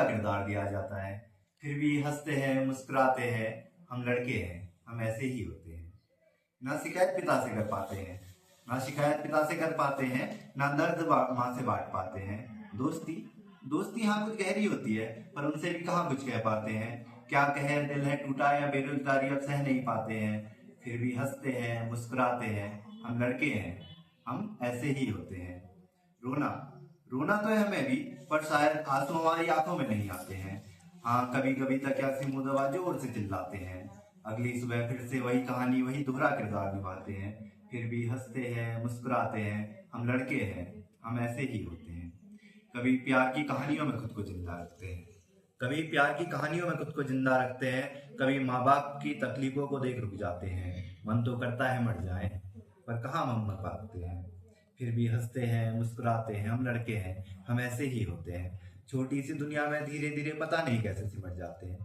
किरदार दिया जाता है। फिर भी हंसते हैं मुस्कुराते हैं, हम लड़के हैं, हम ऐसे ही होते हैं। ना शिकायत पिता से कर पाते हैं, ना शिकायत पिता से कर पाते हैं, ना दर्द माँ से बांट पाते हैं। दोस्ती दोस्ती हाँ कुछ गहरी होती है, पर उनसे भी कहाँ कुछ कह पाते हैं। क्या कहे दिल है टूटा या बेरोजगारी अब सह नहीं पाते हैं। फिर भी हंसते हैं मुस्कुराते हैं, हम लड़के हैं, हम ऐसे ही होते हैं। रोना रोना तो है हमें भी, पर शायद आंसू हमारी आंखों में नहीं आते हैं। हाँ कभी कभी तकिया से मुंह दबा जोर से चिल्लाते हैं। अगली सुबह फिर से वही कहानी, वही दोहरा किरदार निभाते हैं। फिर भी हंसते हैं मुस्कुराते हैं, हम लड़के हैं, हम ऐसे ही होते हैं। कभी प्यार की कहानियों में खुद को जिंदा रखते हैं, कभी प्यार की कहानियों में खुद को जिंदा रखते हैं। कभी माँ बाप की तकलीफों को देख रुक जाते हैं। मन तो करता है मर जाएं, पर कहाँ हम मर पाते हैं। फिर भी हंसते हैं मुस्कुराते हैं, हम लड़के हैं, हम ऐसे ही होते हैं। छोटी सी दुनिया में धीरे धीरे पता नहीं कैसे सिमट जाते हैं।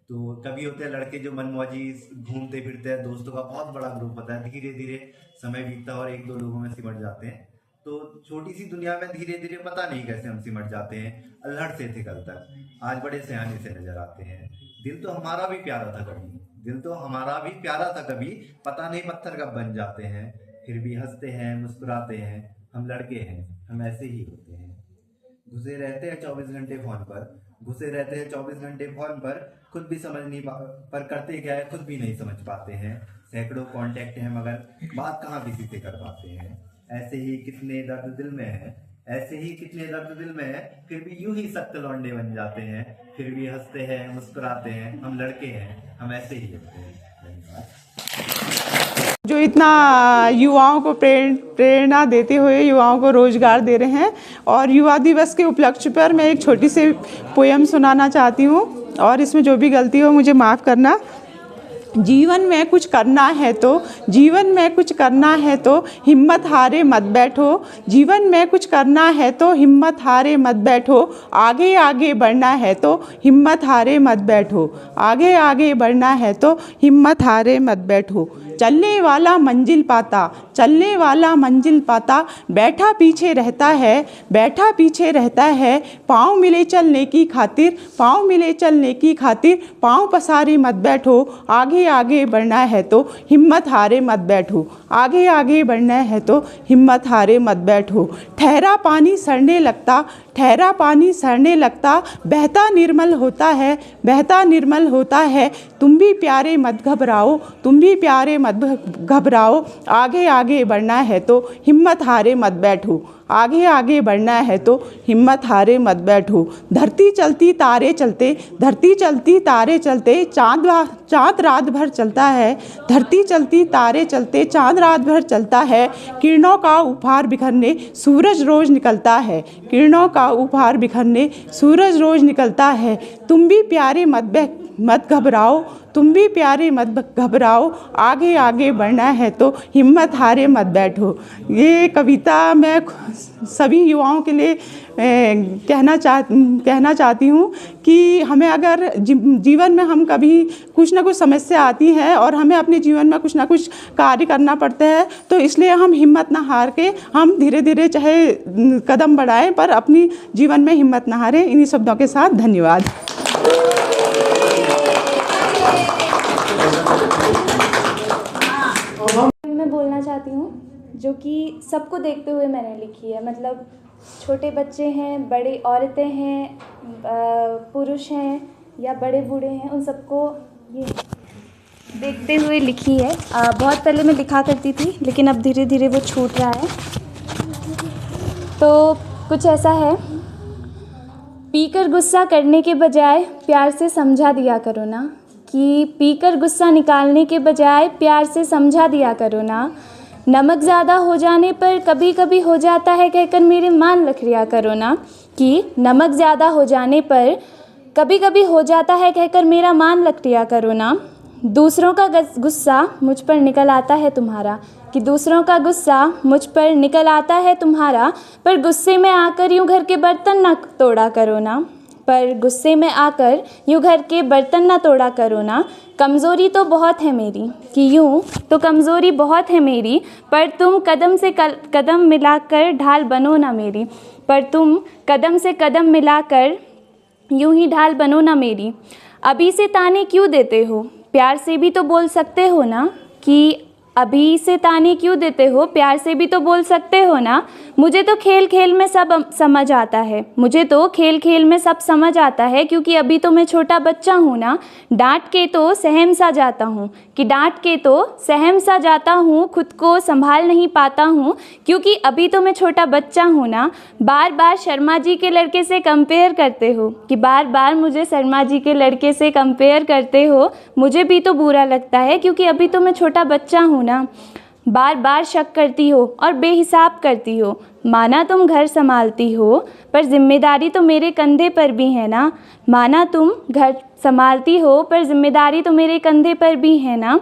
तो कभी होते हैं लड़के जो मनमौजी घूमते फिरते हैं, दोस्तों का बहुत बड़ा ग्रुप होता है, धीरे धीरे समय बीतता है और एक दो लोगों में सिमट जाते हैं। तो छोटी सी दुनिया में धीरे धीरे पता नहीं कैसे हम सिमट जाते हैं। अल्हड़ से थे कल तक, आज बड़े सयाने से नजर आते हैं। दिल तो हमारा भी प्यारा था कभी, दिल तो हमारा भी प्यारा था कभी, पता नहीं पत्थर कब बन जाते हैं। फिर भी हंसते हैं मुस्कुराते हैं, हम लड़के हैं, हम ऐसे ही होते हैं। घुसे रहते हैं 24 घंटे फोन पर, घुसे रहते हैं 24 घंटे फोन पर, खुद भी समझ नहीं पर करते क्या है खुद भी नहीं समझ पाते हैं। सैकड़ों कांटेक्ट हैं मगर बात कहाँ किसी से कर पाते हैं। ऐसे ही कितने दर्द दिल में है, ऐसे ही कितने दर्द दिल में है, फिर भी यूं ही सख्त लौंडे बन जाते हैं। फिर भी हंसते हैं मुस्कुराते हैं, हम लड़के हैं, हम ऐसे ही होते हैं। धन्यवाद। जो इतना युवाओं को प्रेरणा देते हुए युवाओं को रोजगार दे रहे हैं, और युवा दिवस के उपलक्ष्य पर मैं एक छोटी सी पोयम सुनाना चाहती हूँ, और इसमें जो भी गलती हो मुझे माफ़ करना। जीवन में कुछ करना है तो, जीवन में कुछ करना है तो हिम्मत हारे मत बैठो। जीवन में कुछ करना है तो हिम्मत हारे मत बैठो। आगे आगे बढ़ना है तो हिम्मत हारे मत बैठो। आगे आगे बढ़ना है तो हिम्मत हारे मत बैठो। चलने वाला मंजिल पाता, चलने वाला मंजिल पाता, बैठा पीछे रहता है, बैठा पीछे रहता है। पाँव मिले चलने की खातिर, पाँव मिले चलने की खातिर, पाँव पसारे मत बैठो। आगे आगे बढ़ना है तो हिम्मत हारे मत बैठो। आगे आगे बढ़ना है तो हिम्मत हारे मत बैठो। ठहरा पानी सड़ने लगता, ठहरा पानी सड़ने लगता, बहता निर्मल होता है, बहता निर्मल होता है। तुम भी प्यारे मत घबराओ, तुम भी प्यारे मत घबराओ। आगे आगे बढ़ना है तो हिम्मत हारे मत बैठो। आगे आगे बढ़ना है तो हिम्मत हारे मत बैठो। धरती चलती तारे चलते, धरती चलती तारे चलते, चाँद रात भर चलता है। धरती चलती तारे चलते, चाँद रात भर चलता है। किरणों का उपहार बिखरने सूरज रोज निकलता है, किरणों का उपहार बिखरने सूरज रोज निकलता है। तुम भी प्यारे मत घबराओ, तुम भी प्यारे मत घबराओ। आगे आगे बढ़ना है तो हिम्मत हारे मत बैठो। ये कविता मैं सभी युवाओं के लिए कहना चाहती हूँ कि हमें अगर जीवन में हम कभी कुछ ना कुछ समस्या आती है और हमें अपने जीवन में कुछ ना कुछ कार्य करना पड़ता है, तो इसलिए हम हिम्मत ना हार के हम धीरे धीरे चाहे कदम बढ़ाएं, पर अपनी जीवन में हिम्मत ना हारें। इन्हीं शब्दों के साथ धन्यवाद। मैं बोलना चाहती हूँ, जो कि सबको देखते हुए मैंने लिखी है। मतलब छोटे बच्चे हैं, बड़े औरतें हैं, पुरुष हैं या बड़े बूढ़े हैं, उन सबको ये देखते हुए लिखी है। बहुत पहले मैं लिखा करती थी, लेकिन अब धीरे धीरे वो छूट रहा है। तो कुछ ऐसा है। पीकर गुस्सा करने के बजाय प्यार से समझा दिया करो ना, कि पीकर गुस्सा निकालने के बजाय प्यार से समझा दिया करो ना। नमक ज़्यादा हो जाने पर कभी कभी हो जाता है कहकर मेरे मान रख लिया करो ना, कि नमक ज़्यादा हो जाने पर कभी कभी हो जाता है कहकर मेरा मान रख लिया करो ना। दूसरों का गुस्सा मुझ पर निकल आता है तुम्हारा, कि दूसरों का गुस्सा मुझ पर निकल आता है तुम्हारा, पर गुस्से में आकर यूँ घर के बर्तन ना तोड़ा करो ना, पर गुस्से में आकर यूँ घर के बर्तन ना तोड़ा करो ना। कमज़ोरी तो बहुत है मेरी, कि यूँ तो कमज़ोरी बहुत है मेरी, पर तुम कदम से कदम मिलाकर ढाल बनो ना मेरी, पर तुम कदम से कदम मिलाकर यूं ही ढाल बनो ना मेरी। अभी से ताने क्यों देते हो, प्यार से भी तो बोल सकते हो ना। कि अभी से ताने क्यों देते हो, प्यार से भी तो बोल सकते हो ना। मुझे तो खेल खेल में सब समझ आता है, मुझे तो खेल खेल में सब समझ आता है, क्योंकि अभी तो मैं छोटा बच्चा हूँ ना। डांट के तो सहम सा जाता हूँ, कि डांट के तो सहम सा जाता हूँ, खुद को संभाल नहीं पाता हूँ, क्योंकि अभी तो मैं छोटा बच्चा हूँ ना। बार बार शर्मा जी के लड़के से कंपेयर करते हो, कि बार बार मुझे शर्मा जी के लड़के से कंपेयर करते हो, मुझे भी तो बुरा लगता है, क्योंकि अभी तो मैं छोटा बच्चा हूँ ना। बार बार शक करती हो और बेहिसाब करती हो, माना तुम घर संभालती हो, पर जिम्मेदारी तो मेरे कंधे पर भी है ना। माना तुम घर संभालती हो, पर जिम्मेदारी तो मेरे कंधे पर भी है ना।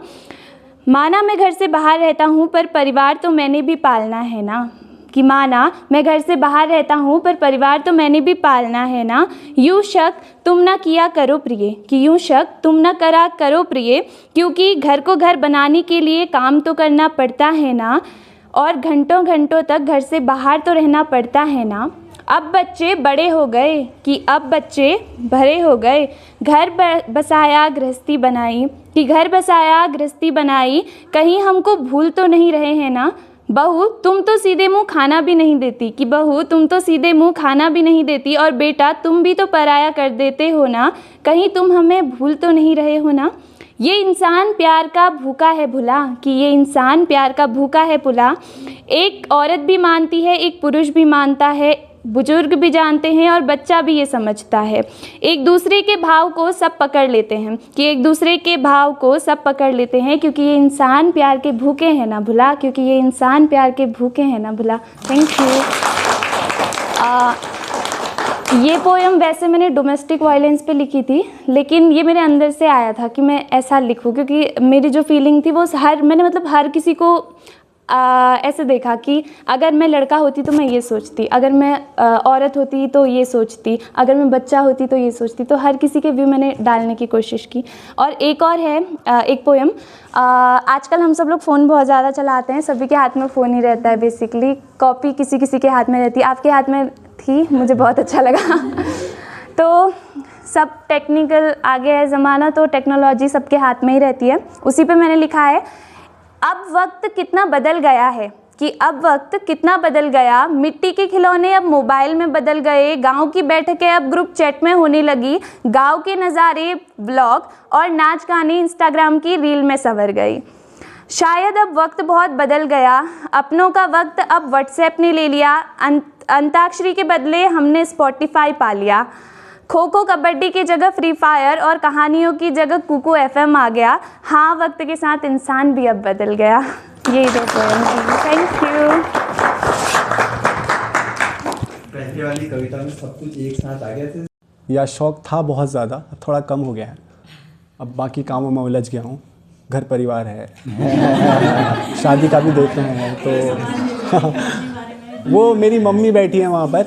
माना मैं घर से बाहर रहता हूँ, पर परिवार तो मैंने भी पालना है ना। कि माना मैं घर से बाहर रहता हूँ, पर परिवार तो मैंने भी पालना है ना। यूँ शक तुम ना किया करो प्रिय, कि यूँ शक तुम ना करा करो प्रिय, क्योंकि घर को घर बनाने के लिए काम तो करना पड़ता है ना, और घंटों घंटों तक घर से बाहर तो रहना पड़ता है ना। अब बच्चे बड़े हो गए, कि अब बच्चे बड़े हो गए, घर बसाया गृहस्थी बनाई, कि घर बसाया गृहस्थी बनाई, कहीं हमको भूल तो नहीं रहे हैं ना। बहू तुम तो सीधे मुंह खाना भी नहीं देती, कि बहू तुम तो सीधे मुंह खाना भी नहीं देती, और बेटा तुम भी तो पराया कर देते हो ना, कहीं तुम हमें भूल तो नहीं रहे हो ना। ये इंसान प्यार का भूखा है भुला, कि ये इंसान प्यार का भूखा है भुला। एक औरत भी मानती है, एक पुरुष भी मानता है, बुजुर्ग भी जानते हैं और बच्चा भी ये समझता है। एक दूसरे के भाव को सब पकड़ लेते हैं, कि एक दूसरे के भाव को सब पकड़ लेते हैं, क्योंकि ये इंसान प्यार के भूखे हैं ना भुला, क्योंकि ये इंसान प्यार के भूखे हैं ना भुला। Thank you. ये पोएम वैसे मैंने डोमेस्टिक वायलेंस पे लिखी थी, लेकिन ये मेरे अंदर से आया था कि मैं ऐसा लिखूं, क्योंकि मेरी जो फीलिंग थी वो मैंने मतलब हर किसी को ऐसे देखा कि अगर मैं लड़का होती तो मैं ये सोचती, अगर मैं औरत होती तो ये सोचती, अगर मैं बच्चा होती तो ये सोचती। तो हर किसी के व्यू मैंने डालने की कोशिश की। और एक और है एक पोएम। आजकल हम सब लोग फ़ोन बहुत ज़्यादा चलाते हैं, सभी के हाथ में फ़ोन ही रहता है बेसिकली। कॉपी किसी किसी के हाथ में रहती है, आपके हाथ में थी, मुझे बहुत अच्छा लगा। तो सब टेक्निकल आ गया है ज़माना, तो टेक्नोलॉजी सबके हाथ में ही रहती है। उसी पे मैंने लिखा है, अब वक्त कितना बदल गया है, कि अब वक्त कितना बदल गया, मिट्टी के खिलौने अब मोबाइल में बदल गए, गांव की बैठकें अब ग्रुप चैट में होने लगी, गांव के नज़ारे ब्लॉग और नाच गाने इंस्टाग्राम की रील में संवर गई। शायद अब वक्त बहुत बदल गया, अपनों का वक्त अब व्हाट्सएप ने ले लिया, अंताक्षरी के बदले हमने स्पॉटिफाई पा लिया, खो खो कबड्डी की जगह फ्री फायर और कहानियों की जगह कुकू एफएम आ गया। हाँ, वक्त के साथ इंसान भी अब बदल गया। यही दो पोएम थी। Thank you. पहले वाली कविता में सब कुछ एक साथ आ गया था, या शौक़ था बहुत ज़्यादा, थोड़ा कम हो गया है। अब बाकी कामों में उलझ गया हूँ, घर परिवार है, शादी का भी देख रहे हैं, तो वो मेरी मम्मी बैठी है वहाँ पर,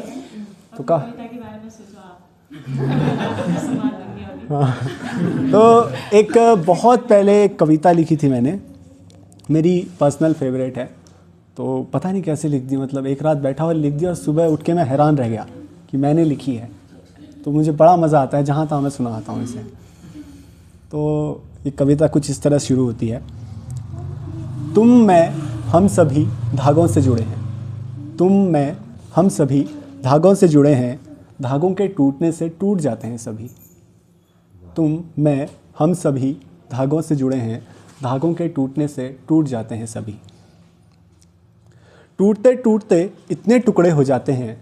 तो कहा तो एक बहुत पहले एक कविता लिखी थी मैंने, मेरी पर्सनल फेवरेट है, तो पता नहीं कैसे लिख दी, मतलब एक रात बैठा हुआ लिख दिया और सुबह उठ के मैं हैरान रह गया कि मैंने लिखी है। तो मुझे बड़ा मज़ा आता है, जहाँ तहाँ मैं सुनाता हूँ इसे। तो ये कविता कुछ इस तरह शुरू होती है। तुम मैं हम सभी धागों से जुड़े हैं, तुम मैं हम सभी धागों से जुड़े हैं, धागों के टूटने से टूट जाते हैं सभी। तुम मैं हम सभी धागों से जुड़े हैं, धागों के टूटने से टूट जाते हैं सभी। टूटते टूटते इतने टुकड़े हो जाते हैं,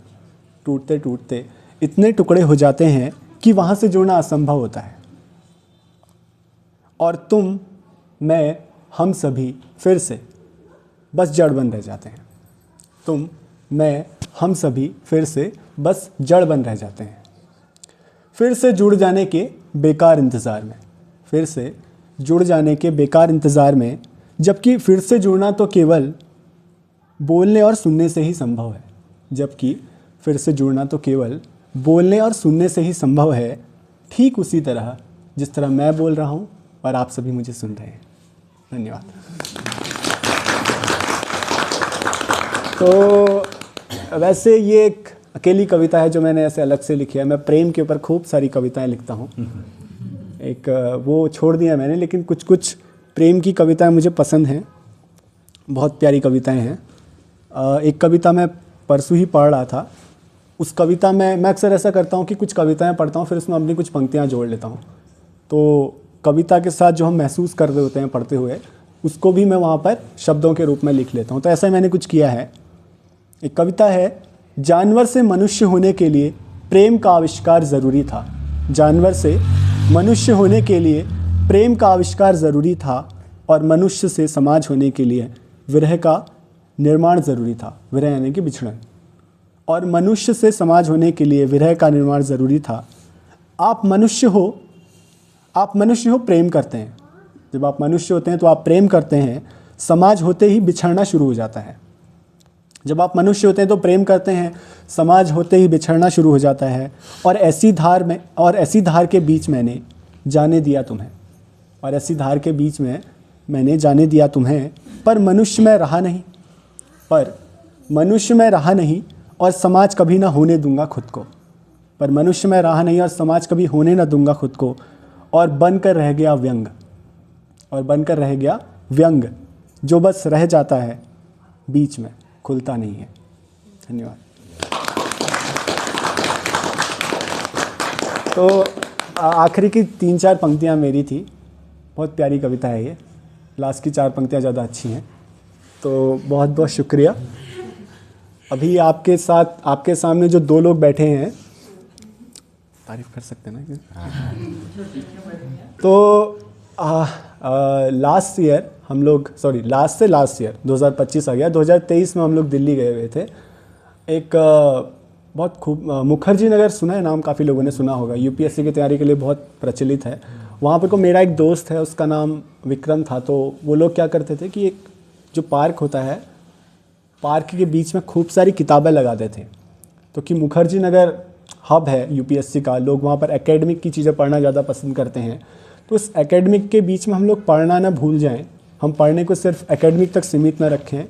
टूटते टूटते इतने टुकड़े हो जाते हैं कि वहाँ से जुड़ना असंभव होता है। और तुम मैं हम सभी फिर से बस जड़ बन रह जाते हैं। तुम मैं हम सभी फिर से बस जड़ बन रह जाते हैं, फिर से जुड़ जाने के बेकार इंतज़ार में, फिर से जुड़ जाने के बेकार इंतज़ार में, जबकि फिर से जुड़ना तो केवल बोलने और सुनने से ही संभव है, जबकि फिर से जुड़ना तो केवल बोलने और सुनने से ही संभव है। ठीक उसी तरह जिस तरह मैं बोल रहा हूँ और आप सभी मुझे सुन रहे हैं। धन्यवाद। तो वैसे ये एक अकेली कविता है जो मैंने ऐसे अलग से लिखी है। मैं प्रेम के ऊपर खूब सारी कविताएं लिखता हूँ। एक वो छोड़ दिया मैंने, लेकिन कुछ कुछ प्रेम की कविताएं मुझे पसंद हैं, बहुत प्यारी कविताएं हैं। एक कविता मैं परसों ही पढ़ रहा था। उस कविता में मैं अक्सर ऐसा करता हूँ कि कुछ कविताएं पढ़ता हूँ, फिर उसमें अपनी कुछ पंक्तियाँ जोड़ लेता हूँ। तो कविता के साथ जो हम महसूस कर रहे होते हैं पढ़ते हुए, उसको भी मैं वहाँ पर शब्दों के रूप में लिख लेता हूँ। तो ऐसा मैंने कुछ किया है। एक कविता है, जानवर से मनुष्य होने के लिए प्रेम का आविष्कार ज़रूरी था। जानवर से मनुष्य होने के लिए प्रेम का आविष्कार ज़रूरी था, और मनुष्य से समाज होने के लिए विरह का निर्माण ज़रूरी था। विरह यानी कि बिछड़न। और मनुष्य से समाज होने के लिए विरह का निर्माण ज़रूरी था। आप मनुष्य हो, प्रेम करते हैं। जब आप मनुष्य होते हैं तो आप प्रेम करते हैं। समाज होते ही बिछड़ना शुरू हो जाता है। जब आप मनुष्य होते हैं तो प्रेम करते हैं, समाज होते ही बिछड़ना शुरू हो जाता है। और ऐसी धार के बीच मैंने जाने दिया तुम्हें। और ऐसी धार के बीच में मैंने जाने दिया तुम्हें। पर मनुष्य में रहा नहीं, और समाज कभी ना होने दूंगा खुद को। पर मनुष्य में रहा नहीं और समाज कभी होने ना दूंगा खुद को। और बनकर रह गया व्यंग, जो बस रह जाता है बीच में, खुलता नहीं है। धन्यवाद। तो आखिरी की 3-4 पंक्तियाँ मेरी थी। बहुत प्यारी कविता है ये। लास्ट की 4 पंक्तियाँ ज़्यादा अच्छी हैं। तो बहुत बहुत शुक्रिया। अभी आपके सामने जो 2 लोग बैठे हैं, तारीफ कर सकते हैं ना? तो लास्ट ईयर हम लोग, लास्ट ईयर 2025 आ गया, 2023 में हम लोग दिल्ली गए हुए थे। एक बहुत खूब मुखर्जी नगर सुना है नाम, काफ़ी लोगों ने सुना होगा, यूपीएससी की तैयारी के लिए बहुत प्रचलित है। वहाँ पे को मेरा एक दोस्त है, उसका नाम विक्रम था। तो वो लोग क्या करते थे कि एक जो पार्क होता है, पार्क के बीच में खूब सारी किताबें लगाते थे। तो कि मुखर्जी नगर हब है यूपीएससी का, लोग वहाँ पर एकेडमिक की चीज़ें पढ़ना ज़्यादा पसंद करते हैं। तो उस एकेडमिक के बीच में हम लोग पढ़ना ना भूल जाएं, हम पढ़ने को सिर्फ एकेडमिक तक सीमित न रखें,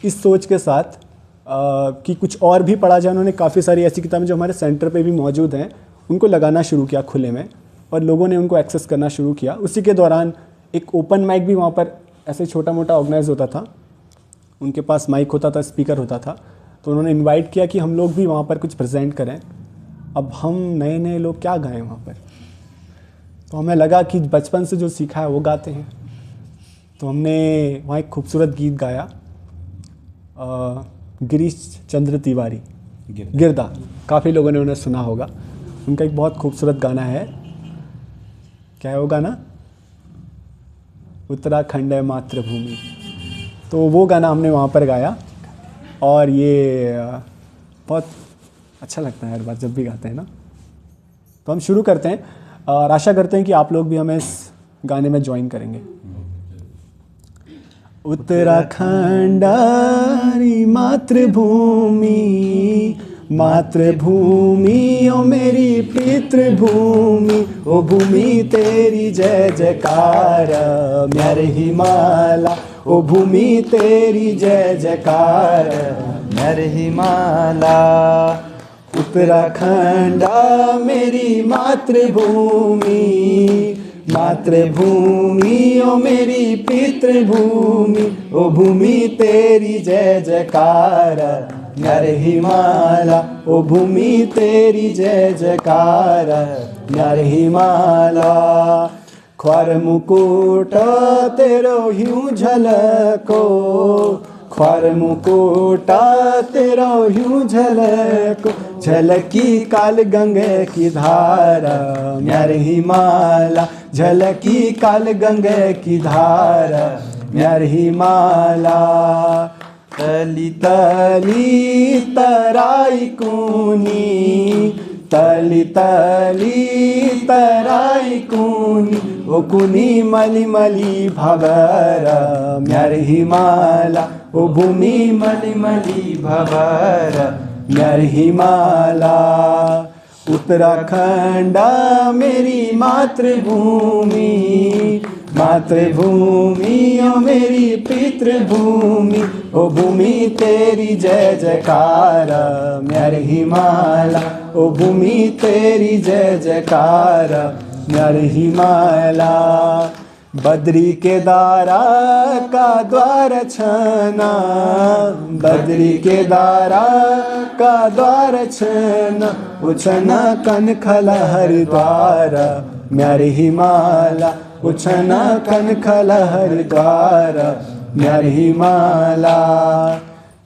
इस सोच के साथ कि कुछ और भी पढ़ा जाए। उन्होंने काफ़ी सारी ऐसी किताबें जो हमारे सेंटर पे भी मौजूद हैं, उनको लगाना शुरू किया खुले में, और लोगों ने उनको एक्सेस करना शुरू किया। उसी के दौरान एक ओपन माइक भी वहाँ पर ऐसे छोटा मोटा ऑर्गेनाइज होता था। उनके पास माइक होता था, स्पीकर होता था। तो उन्होंने इनवाइट किया कि हम लोग भी वहाँ पर कुछ प्रेजेंट करें। अब हम नए लोग क्या गाएं वहाँ पर? तो हमें लगा कि बचपन से जो सीखा है वो गाते हैं। तो हमने वहाँ एक खूबसूरत गीत गाया, गिरीश चंद्र तिवारी, गिरदा। काफ़ी लोगों ने उन्हें सुना होगा। उनका एक बहुत खूबसूरत गाना है, क्या है वो गाना? उत्तराखंड है मातृभूमि। तो वो गाना हमने वहाँ पर गाया, और ये बहुत अच्छा लगता है हर बार जब भी गाते हैं ना। तो हम शुरू करते हैं, और आशा करते हैं कि आप लोग भी हमें इस गाने में ज्वाइन करेंगे। उत्तराखंडारी मातृभूमि, मातृभूमि ओ मेरी पितृभूमि, ओ भूमि तेरी जय जयकार मेरे हिमालय, ओ भूमि तेरी जय जयकार मेरे हिमालय। उत्तराखंड मेरी मातृभूमि, मातृभूमि ओ मेरी पितृभूमि, ओ भूमि तेरी जय जयकार मेरे हिमालय, ओ भूमि तेरी जय जयकार मेरे हिमालय। ख्वार मुकुट तेरो ह्यूं झलको, ख्वार मुकुट तेरो ह्यूं झलको, झलकी काल गंगे की धारा मेरे हिमालय, झलकी काल गंगे की धारा मेरे हिमालय। तली तली तराई कुनी, तली तली तराई कुनी, ओ कुनी मली मली भवर मेरे हिमालय, ओ भूमि मली मली भवर मेरे हिमालय। उत्तराखंड मेरी मातृभूमि, मातृभूमि ओ मेरी पितृभूमि, ओ भूमि तेरी जय जयकार, म्यारे हिमाला ओ भूमि तेरी जय जयकार, म्यारे हिमाला। बद्री केदारा का द्वार छना, बद्री केदारा का द्वार छना, उछना कनखला हरिद्वार, म्यारे हिमाला उछना कनखला हरिद्वार, म्यारे हिमाला।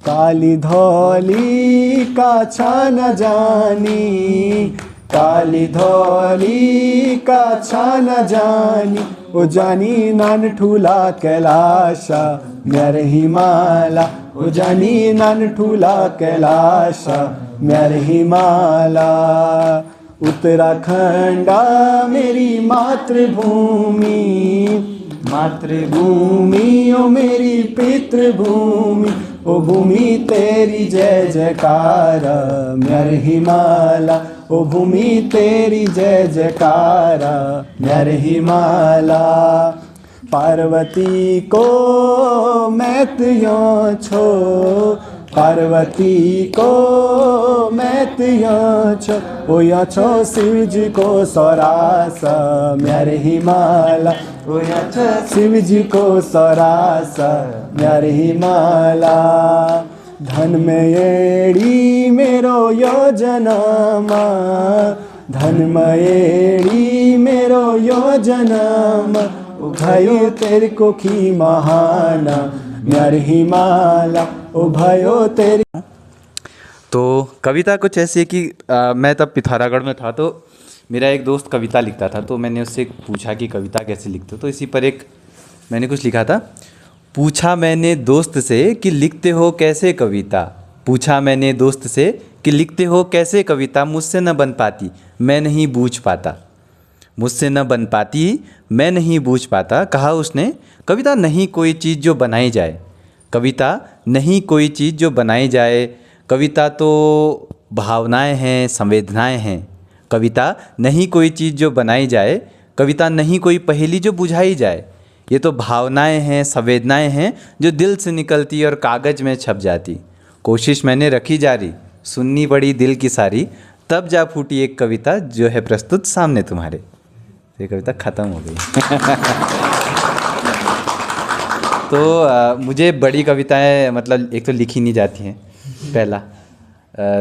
काली धौली का छान जानी, काली धौली का छान जानी, ओ जानी नान ठूला कैलाशा, म्यारे हिमाला ओ जानी नान ठूला कैलाशा, म्यारे हिमाला। उत्तराखंडा मेरी मातृभूमि, मातृभूमि ओ मेरी पितृभूमि, ओ भूमि तेरी जय जयकार, म्यारे हिमाला ओ भूमि तेरी जय जयकार, म्यारे हिमाला। पार्वती को मैं त्यों छो, पार्वती को मैं त्यों छो, ओ या छो शिव जी को सौरास, म्यारे हिमाला ओ या छो शिव जी को सौरास, म्यारे हिमाला। धन में एड़ी मेरो योजनामा, धन में एड़ी मेरो योजनामा, उभयो तेरे को की महाना, म्यारे हिमाला ओ भयो तेरे। तो कविता कुछ ऐसी है कि मैं तब पिथौरागढ़ में था, तो मेरा एक दोस्त कविता लिखता था, तो मैंने उससे पूछा कि कविता कैसे लिखते हो, तो इसी पर एक मैंने कुछ लिखा था। पूछा मैंने दोस्त से कि लिखते हो कैसे कविता, पूछा मैंने दोस्त से कि लिखते हो कैसे कविता, मुझसे न बन पाती मैं नहीं बूझ पाता, मुझसे न बन पाती मैं नहीं बूझ पाता। कहा उसने कविता नहीं कोई चीज़ जो बनाई जाए, कविता नहीं कोई चीज़ जो बनाई जाए, कविता तो भावनाएं हैं संवेदनाएं हैं, कविता नहीं कोई चीज़ जो बनाई जाए, कविता नहीं कोई पहेली जो बुझाई जाए, ये तो भावनाएं हैं संवेदनाएं हैं जो दिल से निकलती और कागज़ में छप जाती। कोशिश मैंने रखी जारी, सुननी पड़ी दिल की सारी, तब जा फूटी एक कविता जो है प्रस्तुत सामने तुम्हारे। ये कविता ख़त्म हो गई। तो मुझे बड़ी कविताएं मतलब एक तो लिखी नहीं जाती हैं पहला,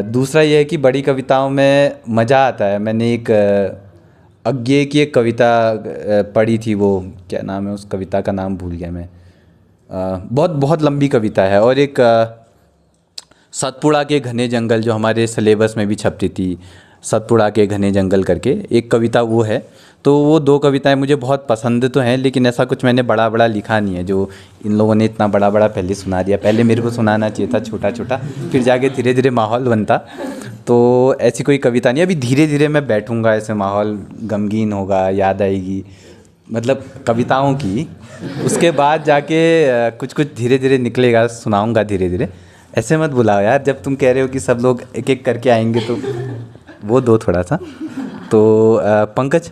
दूसरा ये है कि बड़ी कविताओं में मज़ा आता है। मैंने एक अज्ञे की एक कविता पढ़ी थी, वो क्या नाम है उस कविता का नाम भूल गया मैं, बहुत बहुत लंबी कविता है। और एक सतपुड़ा के घने जंगल जो हमारे सिलेबस में भी छपती थी, सतपुड़ा के घने जंगल करके एक कविता वो है। तो वो दो कविताएं मुझे बहुत पसंद तो हैं, लेकिन ऐसा कुछ मैंने बड़ा बड़ा लिखा नहीं है जो इन लोगों ने इतना बड़ा बड़ा पहले सुना दिया। पहले मेरे को सुनाना चाहिए था छोटा छोटा, फिर जाके धीरे धीरे माहौल बनता। तो ऐसी कोई कविता नहीं, अभी धीरे धीरे मैं बैठूंगा, ऐसे माहौल गमगीन होगा, याद आएगी मतलब कविताओं की, उसके बाद जाके कुछ कुछ धीरे धीरे निकलेगा, सुनाऊंगा धीरे धीरे। ऐसे मत बुलाओ यार, जब तुम कह रहे हो कि सब लोग एक एक करके आएंगे तो वो दो थोड़ा सा। तो पंकज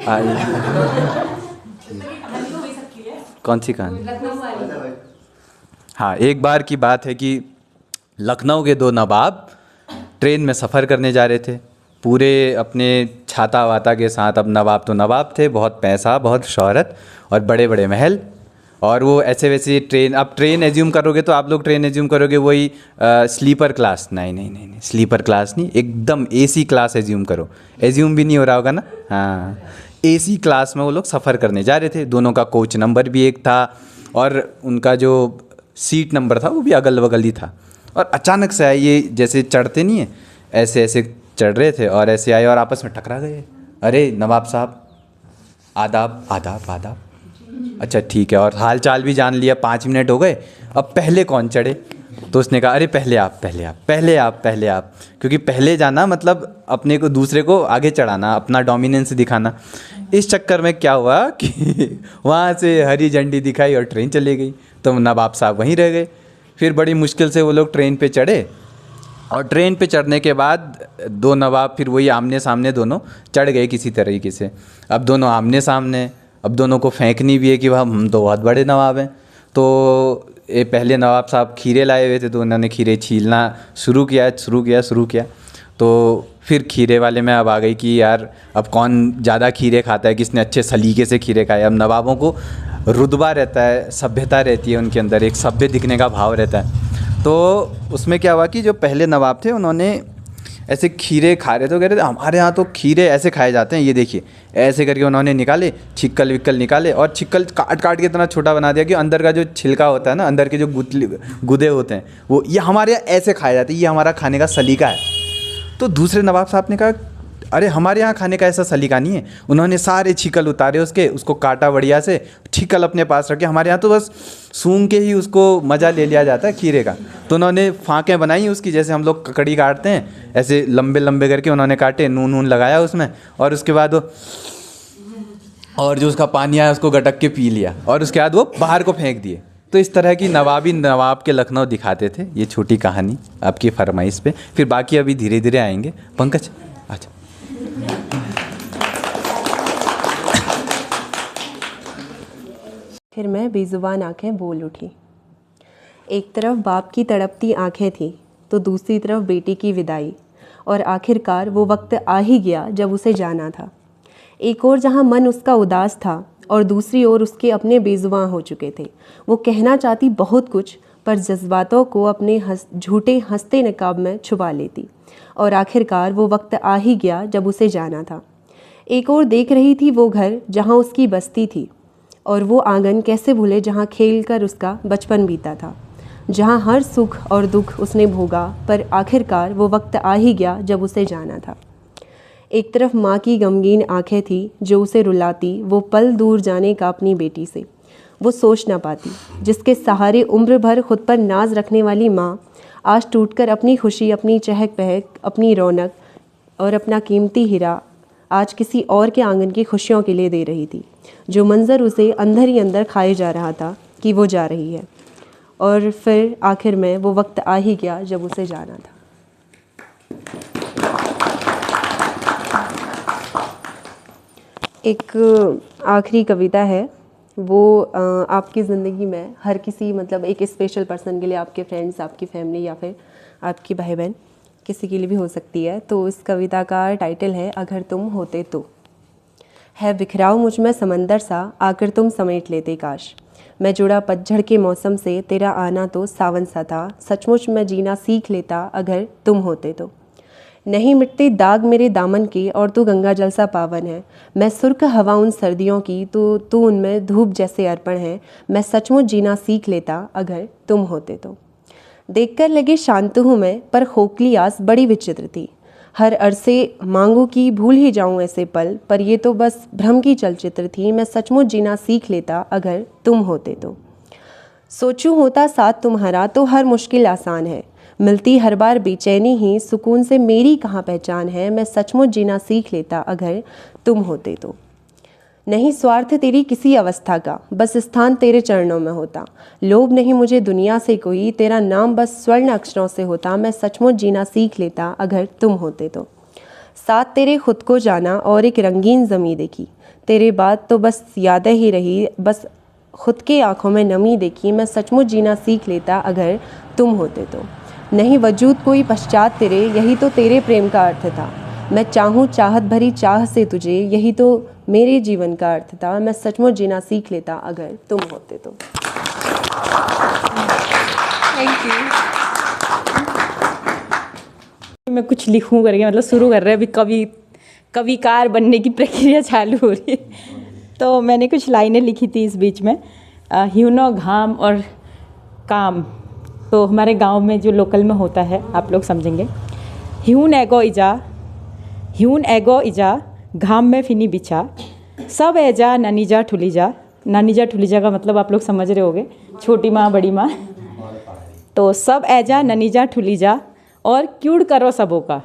आइए। कौन सी कहानी? हाँ, एक बार की बात है कि लखनऊ के दो नवाब ट्रेन में सफ़र करने जा रहे थे, पूरे अपने छाता वाता के साथ। अब नवाब तो नवाब थे, बहुत पैसा, बहुत शोहरत और बड़े बड़े महल, और वो ऐसे वैसे ट्रेन, अब ट्रेन एज्यूम करोगे तो आप लोग ट्रेन एज्यूम करोगे वही स्लीपर क्लास, नहीं, स्लीपर क्लास नहीं, एकदम एसी क्लास एज्यूम करो। एज्यूम भी नहीं हो रहा होगा ना, हाँ, एसी क्लास में वो लोग सफ़र करने जा रहे थे। दोनों का कोच नंबर भी एक था और उनका जो सीट नंबर था वो भी अगल बगल ही था। और अचानक से आए, ये जैसे चढ़ते नहीं है ऐसे ऐसे चढ़ रहे थे, और ऐसे आए और आपस में टकरा गए। अरे नवाब साहब, आदाब आदाब आदाब, अच्छा ठीक है, और हाल चाल भी जान लिया, 5 मिनट हो गए, अब पहले कौन चढ़े? तो उसने कहा अरे पहले आप, क्योंकि पहले जाना मतलब अपने को, दूसरे को आगे चढ़ाना, अपना डोमिनेंस दिखाना। इस चक्कर में क्या हुआ कि वहाँ से हरी झंडी दिखाई और ट्रेन चली गई, तो नवाब साहब वहीं रह गए। फिर बड़ी मुश्किल से वो लोग ट्रेन पे चढ़े, और ट्रेन पे चढ़ने के बाद दो नवाब फिर वही आमने सामने दोनों चढ़ गए किसी तरीके से। अब दोनों आमने सामने, अब दोनों को फेंकनी भी है कि हम तो बहुत बड़े नवाब हैं। तो ये पहले नवाब साहब खीरे लाए हुए थे, तो उन्होंने खीरे छीलना शुरू किया। तो फिर खीरे वाले में अब आ गई कि यार अब कौन ज़्यादा खीरे खाता है, किसने अच्छे सलीके से खीरे खाए। अब नवाबों को रुतबा रहता है, सभ्यता रहती है उनके अंदर, एक सभ्य दिखने का भाव रहता है। तो उसमें क्या हुआ कि जो पहले नवाब थे उन्होंने ऐसे खीरे खा रहे थे, तो कह रहे थे हमारे यहाँ तो खीरे ऐसे खाए जाते हैं, ये देखिए। ऐसे करके उन्होंने निकाले, छिक्कल विक्कल निकाले और छिक्कल काट के इतना छोटा बना दिया कि अंदर का जो छिलका होता है ना, अंदर के जो गुदे होते हैं वो, ये हमारे यहाँ ऐसे खाए जाते हैं, ये हमारा खाने का सलीका है। तो दूसरे नवाब साहब ने कहा अरे हमारे यहाँ खाने का ऐसा सलीका नहीं है। उन्होंने सारे छिकल उतारे उसको काटा बढ़िया से, छिकल अपने पास रखे। हमारे यहाँ तो बस सूंघ के ही उसको मज़ा ले लिया जाता है खीरे का। तो उन्होंने फाँकें बनाई उसकी, जैसे हम लोग ककड़ी काटते हैं ऐसे लंबे लंबे करके उन्होंने काटे, नून लगाया उसमें, और उसके बाद और जो उसका पानी आया उसको गटक के पी लिया, और उसके बाद वो बाहर को फेंक दिए। तो इस तरह की नवाब के लखनऊ दिखाते थे। ये छोटी कहानी आपकी फरमाइश पे, फिर बाकी अभी धीरे धीरे आएंगे। पंकज अच्छा। फिर मैं बेजुबान आंखें बोल उठी। एक तरफ बाप की तड़पती आंखें थी तो दूसरी तरफ बेटी की विदाई, और आखिरकार वो वक्त आ ही गया जब उसे जाना था। एक और जहाँ मन उसका उदास था और दूसरी ओर उसके अपने बेजुबान हो चुके थे। वो कहना चाहती बहुत कुछ, पर जज्बातों को अपने झूठे हंसते नकाब में छुपा लेती, और आखिरकार वो वक्त आ ही गया जब उसे जाना था। एक और देख रही थी वो घर जहाँ उसकी बस्ती थी, और वो आंगन कैसे भूले जहाँ खेल कर उसका बचपन बीता था, जहाँ हर सुख और दुख उसने भोगा, पर आखिरकार वो वक्त आ ही गया जब उसे जाना था। एक तरफ माँ की गमगीन आंखें थी जो उसे रुलाती वो पल दूर जाने का अपनी बेटी से। वो सोच ना पाती, जिसके सहारे उम्र भर खुद पर नाज रखने वाली माँ आज टूटकर अपनी खुशी, अपनी चहक पहक, अपनी रौनक और अपना कीमती हीरा आज किसी और के आंगन की खुशियों के लिए दे रही थी। जो मंज़र उसे अंदर ही अंदर खाए जा रहा था कि वो जा रही है, और फिर आखिर में वो वक्त आ ही गया जब उसे जाना था। एक आखिरी कविता है, वो आपकी ज़िंदगी में हर किसी, मतलब एक स्पेशल पर्सन के लिए, आपके फ्रेंड्स, आपकी फैमिली या फिर आपकी भाई बहन, किसी के लिए भी हो सकती है। तो इस कविता का टाइटल है अगर तुम होते तो। है बिखराव मुझ में समंदर सा, आकर तुम समेट लेते काश। मैं जुड़ा पतझड़ के मौसम से, तेरा आना तो सावन सा था। सचमुच मैं जीना सीख लेता अगर तुम होते तो। नहीं मिटते दाग मेरे दामन के, और तू गंगा जल सा पावन है। मैं सुर्ख हवा उन सर्दियों की, तो तू उनमें धूप जैसे अर्पण है। मैं सचमुच जीना सीख लेता अगर तुम होते तो। देखकर लगे शांत हूँ मैं, पर खोखली आस बड़ी विचित्र थी। हर अरसे मांगू कि भूल ही जाऊं ऐसे पल, पर ये तो बस भ्रम की चलचित्र थी। मैं सचमुच जीना सीख लेता अगर तुम होते तो। सोचूं होता साथ तुम्हारा तो हर मुश्किल आसान है। मिलती हर बार बेचैनी ही, सुकून से मेरी कहाँ पहचान है। मैं सचमुच जीना सीख लेता अगर तुम होते तो। नहीं स्वार्थ तेरी किसी अवस्था का, बस स्थान तेरे चरणों में होता। लोभ नहीं मुझे दुनिया से कोई, तेरा नाम बस स्वर्ण अक्षरों से होता। मैं सचमुच जीना सीख लेता अगर तुम होते तो। साथ तेरे खुद को जाना और एक रंगीन ज़मीं देखी, तेरे बाद तो बस यादें ही रही, बस खुद के आँखों में नमी देखी। मैं सचमुच जीना सीख लेता अगर तुम होते तो। नहीं वजूद कोई पश्चात तेरे, यही तो तेरे प्रेम का अर्थ था। मैं चाहूँ चाहत भरी चाह से तुझे, यही तो मेरे जीवन का अर्थ था। मैं सचमुच जीना सीख लेता अगर तुम होते तो। Thank you. मैं कुछ लिखूं करके, मतलब शुरू कर रहे हैं अभी, कविकार बनने की प्रक्रिया चालू हो रही है। तो मैंने कुछ लाइनें लिखी थी इस बीच में। ह्यूनो घाम और काम, तो हमारे गांव में जो लोकल में होता है आप लोग समझेंगे। ह्यून एगो इजा घाम में फिनी बिछा, सब ऐजा ननीजा ठुलीजा। ननीजा ठुलीजा का मतलब आप लोग समझ रहे होंगे, छोटी माँ बड़ी माँ। तो सब ऐजा ननीजा ठुलीजा और क्यूड़ करो सबों का।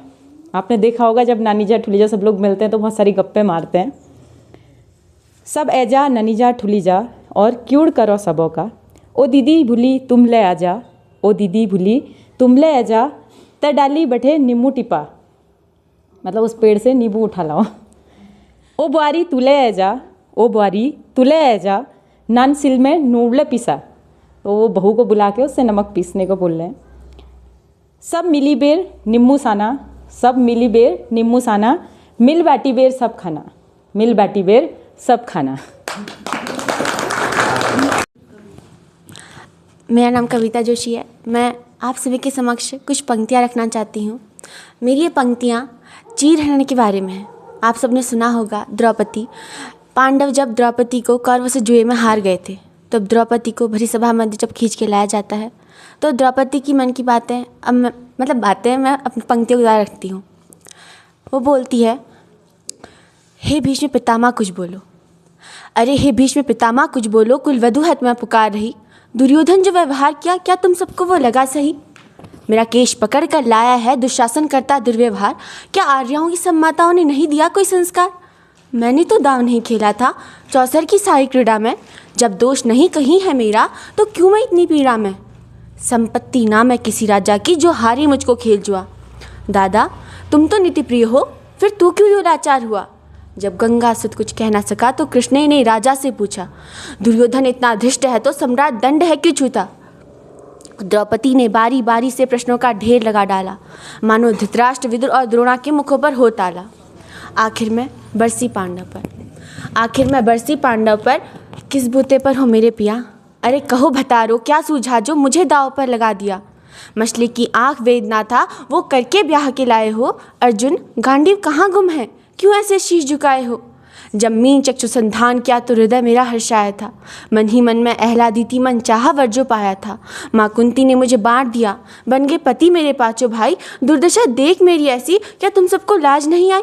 आपने देखा होगा जब नानीजा ठुलीजा सब लोग मिलते हैं तो बहुत सारी गप्पे मारते हैं। सब ऐजा ननीजा ठुलीजा और क्यूड़ करो सबों का। ओ दीदी भूली तुम ले आजा, ओ दीदी भूली तुम ले आजा, त डाली बैठे नींबू टिपा, मतलब उस पेड़ से नींबू उठा लाओ। ओ बुआरी तू ले आजा, ओ बुआरी तुले ऐजा नन सिल में नूडले पिसा। तो वो बहू को बुला के उससे नमक पीसने को बोल रहे हैं। सब मिली बेर निम्बू साना, सब मिली बेर निम्बू साना, मिल बाटी बेर सब खाना, मिल बाटी बेर सब खाना। मेरा नाम कविता जोशी है। मैं आप सभी के समक्ष कुछ पंक्तियाँ रखना चाहती हूँ। मेरी ये पंक्तियाँ चीरहरण के बारे में है। आप सबने सुना होगा द्रौपदी, पांडव जब द्रौपदी को कौरवों से जुए में हार गए थे, तब द्रौपदी को भरी सभा मध्य जब खींच के लाया जाता है, तो द्रौपदी की मन की बातें बातें मैं अपनी पंक्तियों के द्वारा रखती हूँ। वो बोलती है, हे भीष्म पितामह कुछ बोलो, अरे हे भीष्म पितामह कुछ बोलो, कुलवधू है तुम्हें पुकार रही। दुर्योधन जो व्यवहार किया, क्या तुम सबको वो लगा सही? मेरा केश पकड़ कर लाया है दुशासन करता दुर्व्यवहार। क्या आर्यों की सब माताओं ने नहीं दिया कोई संस्कार? मैंने तो दाव नहीं खेला था चौसर की सारी क्रीड़ा में। जब दोष नहीं कहीं है मेरा, तो क्यों मैं इतनी पीड़ा में? संपत्ति ना मैं किसी राजा की, जो हारी मुझको खेल जुआ। दादा तुम तो नीति प्रिय हो, फिर तू क्यों यूँ लाचार हुआ? जब गंगासुत कुछ कह ना सका, तो कृष्ण ने राजा से पूछा, दुर्योधन इतना धृष्ट है तो सम्राट दंड है क्यों छूता? द्रौपदी ने बारी बारी से प्रश्नों का ढेर लगा डाला, मानो धृतराष्ट्र, विदुर और द्रोणा के मुखों पर हो ताला। आखिर में बरसी पांडव पर, किस बूते पर हो मेरे पिया? अरे कहो भतारो क्या सूझा जो मुझे दाव पर लगा दिया? मछली की आंख वेदना था वो करके ब्याह के लाए हो। अर्जुन गांडीव कहाँ गुम है, क्यों ऐसे शीश झुकाए हो? जब मीन चक्षु संधान किया तो हृदय मेरा हर्षाया था। मन ही मन में आह्लादी थी, मन चाहा वर जो पाया था। माँ कुंती ने मुझे बांट दिया, बन गए पति मेरे पांचों भाई। दुर्दशा देख मेरी ऐसी, क्या तुम सबको लाज नहीं आई?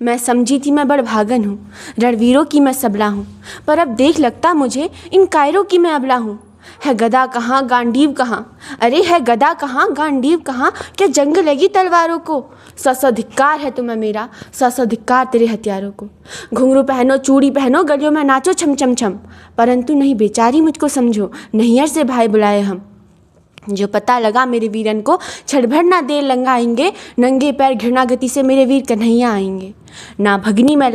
मैं समझी थी मैं बड़ भागन हूँ, रणवीरों की मैं सबला हूँ, पर अब देख लगता मुझे इन कायरों की मैं अबला हूँ। है गदा कहाँ गांडीव कहाँ, अरे है गदा कहाँ गांडीव कहाँ? क्या जंग लगी तलवारों को? सौ धिक्कार है तुम्हें मेरा, सौ धिक्कार तेरे हथियारों को। घुंघरू पहनो चूड़ी पहनो, गलियों में नाचो छम छम छम, परंतु नहीं बेचारी मुझको समझो, नैहर से भाई बुलाए हम। जो पता लगा मेरे वीरन को, क्षण भर ना देर लंगाएंगे, नंगे पैर घृणा गति से मेरे वीर कन्हैया आएंगे। ना भगनी मैं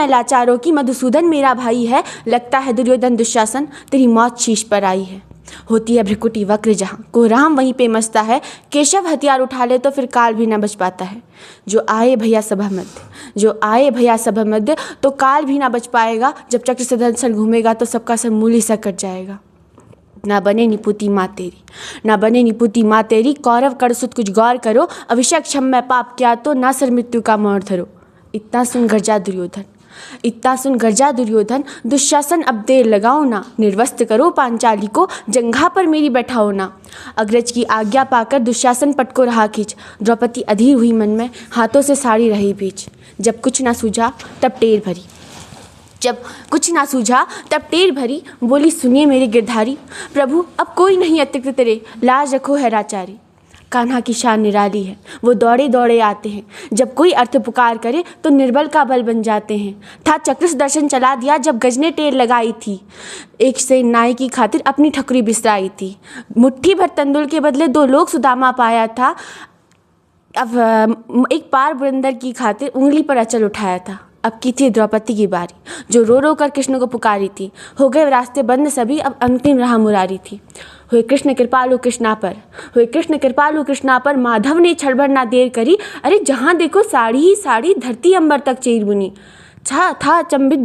लाचारों की, मधुसूदन मेरा भाई है। लगता है दुर्योधन दुशासन, तेरी मौत शीश पर आई है। होती है भ्रिकुटी वक्र जहाँ, कोहराम वहीं पे मचता है। केशव हथियार उठा ले तो फिर काल भी ना बच पाता है। जो आए भैया सभा मध्य, तो काल भी ना बच पाएगा। जब चक्र से दंसन घूमेगा तो सबका सब मूल ही सा कट जाएगा। ना बने निपुती माँ तेरी, कौरव करसुत कुछ गौर करो। अभिषेक क्षम में पाप किया तो ना सर मृत्यु का मोर धरो। इतना सुन गर्जा दुर्योधन, दुशासन अब देर लगाओ ना। निर्वस्त्र करो पांचाली को, जंघा पर मेरी बैठाओ ना। अग्रज की आज्ञा पाकर दुशासन पट को रहा खींच। द्रौपदी अधीर हुई मन में, हाथों से साड़ी रही बीच। जब कुछ ना सूझा तब टेर भरी, बोली सुनिए मेरे गिरधारी। प्रभु अब कोई नहीं अतिरिक्त तेरे, लाज रखो है राचारी। कान्हा की शान निराली है, वो दौड़े दौड़े आते हैं। जब कोई अर्थ पुकार करे तो निर्बल का बल बन जाते हैं। था चक्र से दर्शन चला दिया जब गजने टेर लगाई थी। एक से नाई की खातिर अपनी ठकुरी बिसराई थी। मुट्ठी भर तंदुल के बदले 2 लोग सुदामा पाया था। अब एक पार बुरंदर की खातिर उंगली पर अचल उठाया था। अब की थी द्रौपदी की बारी, जो रो रो कर कृष्ण को पुकारी थी। हो गए रास्ते बंद सभी, अब अंतिम राह मुरारी थी। हुए कृष्ण कृपालु कृष्णा पर, माधव ने क्षण भर ना देर करी। अरे जहाँ देखो साड़ी ही साड़ी, धरती अंबर तक चीर बुनी। था अचंबित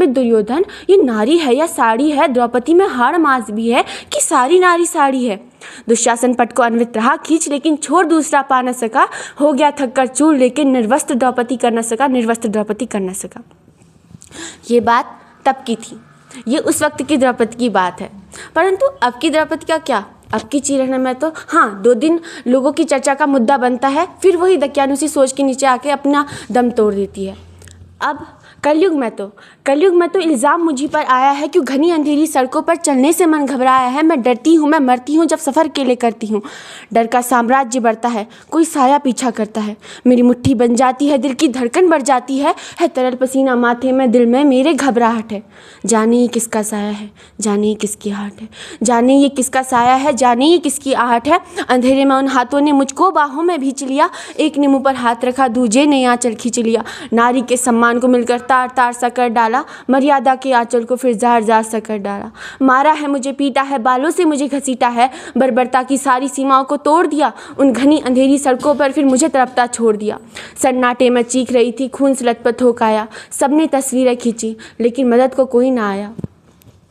दुर्योधन, ये नारी है या साड़ी है? द्रौपदी में हाड़ मास भी है कि सारी नारी साड़ी है? दुशासन पट को अन्वित रहा खींच, लेकिन छोड़ दूसरा पा न सका। हो गया थक कर चूर, लेकिन निर्वस्त्र द्रौपदी कर न सका। ये बात तब की थी, ये उस वक्त की द्रौपदी की बात है। परंतु अब की द्रौपदी का क्या? अब की चीरहरण में तो 2 दिन लोगों की चर्चा का मुद्दा बनता है, फिर वही दकियानुसी सोच के नीचे आके अपना दम तोड़ देती है। अब कलयुग में तो इल्ज़ाम मुझी पर आया है, क्यों घनी अंधेरी सड़कों पर चलने से मन घबराया है। मैं डरती हूँ, मैं मरती हूँ जब सफ़र अकेले करती हूँ। डर का साम्राज्य बढ़ता है, कोई साया पीछा करता है। मेरी मुट्ठी बन जाती है, दिल की धड़कन बढ़ जाती है तरल पसीना माथे में, दिल में मेरे घबराहट है। जाने ये किसका साया है, जाने ये किसकी आहट है, जाने ये किसका साया है, जाने ये किसकी आहट है। अंधेरे में उन हाथों ने मुझको बाहों में भींच लिया। एक ने मुँह पर हाथ रखा, दूजे ने आंचल खींच लिया। नारी के सम्मान को मिलकर तार तार सा कर डाला, मर्यादा के आंचल को फिर जार जार सा कर डाला। मारा है मुझे, पीटा है, बालों से मुझे घसीटा है, बर्बरता की सारी सीमाओं को तोड़ दिया, उन घनी अंधेरी सड़कों पर फिर मुझे तड़पता छोड़ दिया। सन्नाटे में चीख रही थी, खून से लथपथ होकर आया, सबने तस्वीरें खींची लेकिन मदद को कोई ना आया।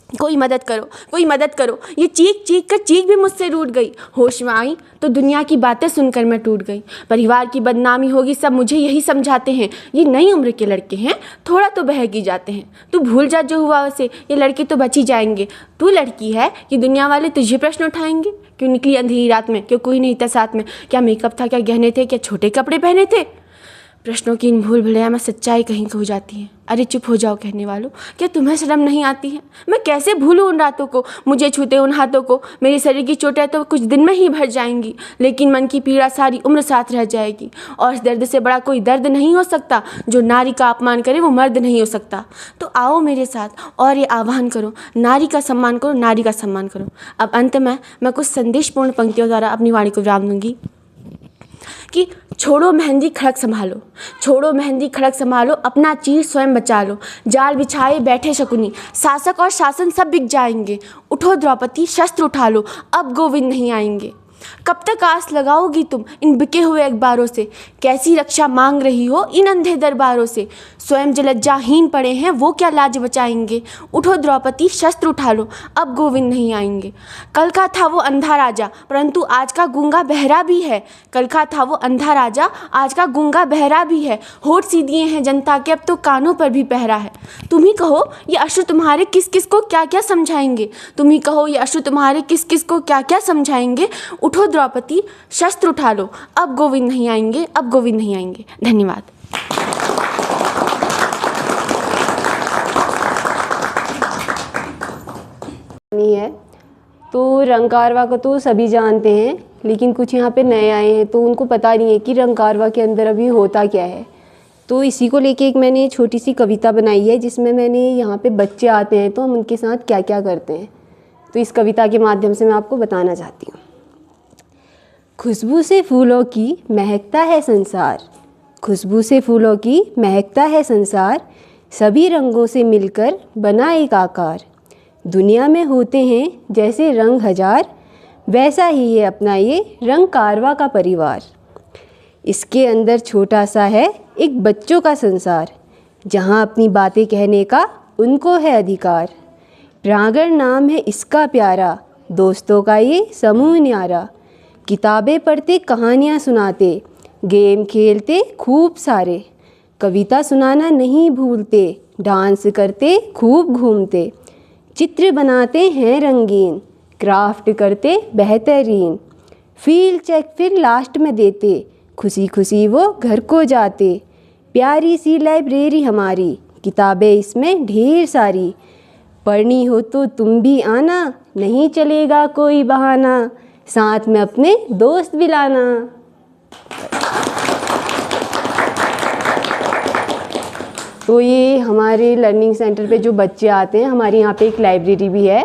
कोई मदद करो, कोई मदद करो, ये चीख चीख कर चीख भी मुझसे रूठ गई। होश में आई तो दुनिया की बातें सुनकर मैं टूट गई। परिवार की बदनामी होगी, सब मुझे यही समझाते हैं, ये नई उम्र के लड़के हैं, थोड़ा तो बहक ही जाते हैं। तू भूल जा जो हुआ उसे, ये लड़के तो बच ही जाएंगे। तू लड़की है कि दुनिया वाले तुझे प्रश्न उठाएंगे। क्यों निकली अंधेरी रात में, क्यों कोई नहीं था साथ में, क्या मेकअप था, क्या गहने थे, क्या छोटे कपड़े पहने थे। प्रश्नों की इन भूल भुलैया में सच्चाई कहीं खो जाती है। अरे चुप हो जाओ कहने वालों, क्या तुम्हें शर्म नहीं आती है। मैं कैसे भूलूं उन रातों को, मुझे छूते उन हाथों को। मेरे शरीर की चोटें तो कुछ दिन में ही भर जाएंगी, लेकिन मन की पीड़ा सारी उम्र साथ रह जाएगी। और इस दर्द से बड़ा कोई दर्द नहीं हो सकता, जो नारी का अपमान करे वो मर्द नहीं हो सकता। तो आओ मेरे साथ और ये आह्वान करो, नारी का सम्मान करो, नारी का सम्मान करो। अब अंत में मैं कुछ संदेशपूर्ण पंक्तियों द्वारा अपनी वाणी को विराम दूंगी कि छोड़ो मेहंदी खड़क संभालो, छोड़ो मेहंदी खड़क संभालो, अपना चीर स्वयं बचा लो। जाल बिछाए बैठे शकुनी, शासक और शासन सब बिक जाएंगे। उठो द्रौपदी शस्त्र उठा लो, अब गोविंद नहीं आएंगे। कब तक आस लगाओगी तुम इन बिके हुए अखबारों से, कैसी रक्षा मांग रही हो इन अंधे दरबारों से। स्वयं जो लज्जाहीन पड़े हैं वो क्या लाज बचाएंगे। उठो द्रौपदी शस्त्र उठा लो, अब गोविंद नहीं आएंगे। कल का था वो अंधा राजा, परंतु आज का गूंगा बहरा भी है। कल का था वो अंधा राजा, आज का गूंगा बहरा भी है। होठ सी दिए हैं जनता के, अब तो कानों पर भी पहरा है। तुम ही कहो ये अश्रु तुम्हारे किस किस को क्या क्या समझाएंगे। तुम ही कहो ये अश्रु तुम्हारे किस किस को क्या क्या समझाएंगे। उठो द्रौपदी शस्त्र उठा लो, अब गोविंद नहीं आएंगे, अब गोविंद नहीं आएंगे। धन्यवाद। नहीं है तो रंग कारवा को तो सभी जानते हैं, लेकिन कुछ यहाँ पे नए आए हैं तो उनको पता नहीं है कि रंग कारवा के अंदर अभी होता क्या है। तो इसी को लेके एक मैंने छोटी सी कविता बनाई है, जिसमें मैंने यहाँ पे बच्चे आते हैं तो हम उनके साथ क्या क्या करते हैं, तो इस कविता के माध्यम से मैं आपको बताना चाहती हूँ। खुशबू से फूलों की महकता है संसार, खुशबू से फूलों की महकता है संसार, सभी रंगों से मिलकर बना एक आकार। दुनिया में होते हैं जैसे रंग हजार, वैसा ही है अपना ये रंग कारवा का परिवार। इसके अंदर छोटा सा है एक बच्चों का संसार, जहाँ अपनी बातें कहने का उनको है अधिकार। प्रांगण नाम है इसका प्यारा, दोस्तों का ये समूह न्यारा। किताबें पढ़ते कहानियाँ सुनाते, गेम खेलते खूब सारे, कविता सुनाना नहीं भूलते, डांस करते खूब घूमते। चित्र बनाते हैं रंगीन, क्राफ्ट करते बेहतरीन। फील्ड चेक फिर लास्ट में देते, खुशी खुशी वो घर को जाते। प्यारी सी लाइब्रेरी हमारी, किताबें इसमें ढेर सारी। पढ़नी हो तो तुम भी आना, नहीं चलेगा कोई बहाना, साथ में अपने दोस्त भी लाना। तो ये हमारे लर्निंग सेंटर पे जो बच्चे आते हैं, हमारे यहाँ पे एक लाइब्रेरी भी है।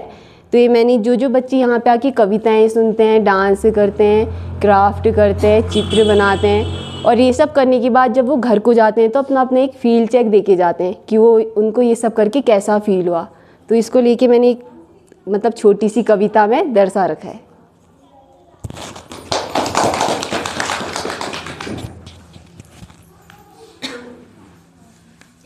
तो ये मैंने जो बच्चे यहाँ पे आके कविताएं सुनते हैं, डांस करते हैं, क्राफ्ट करते हैं, चित्र बनाते हैं, और ये सब करने के बाद जब वो घर को जाते हैं तो अपना अपना एक फील्ड चेक दे के जाते हैं कि वो उनको ये सब करके कैसा फील हुआ। तो इसको लेके मैंने एक मतलब छोटी सी कविता में दर्शा रखा है।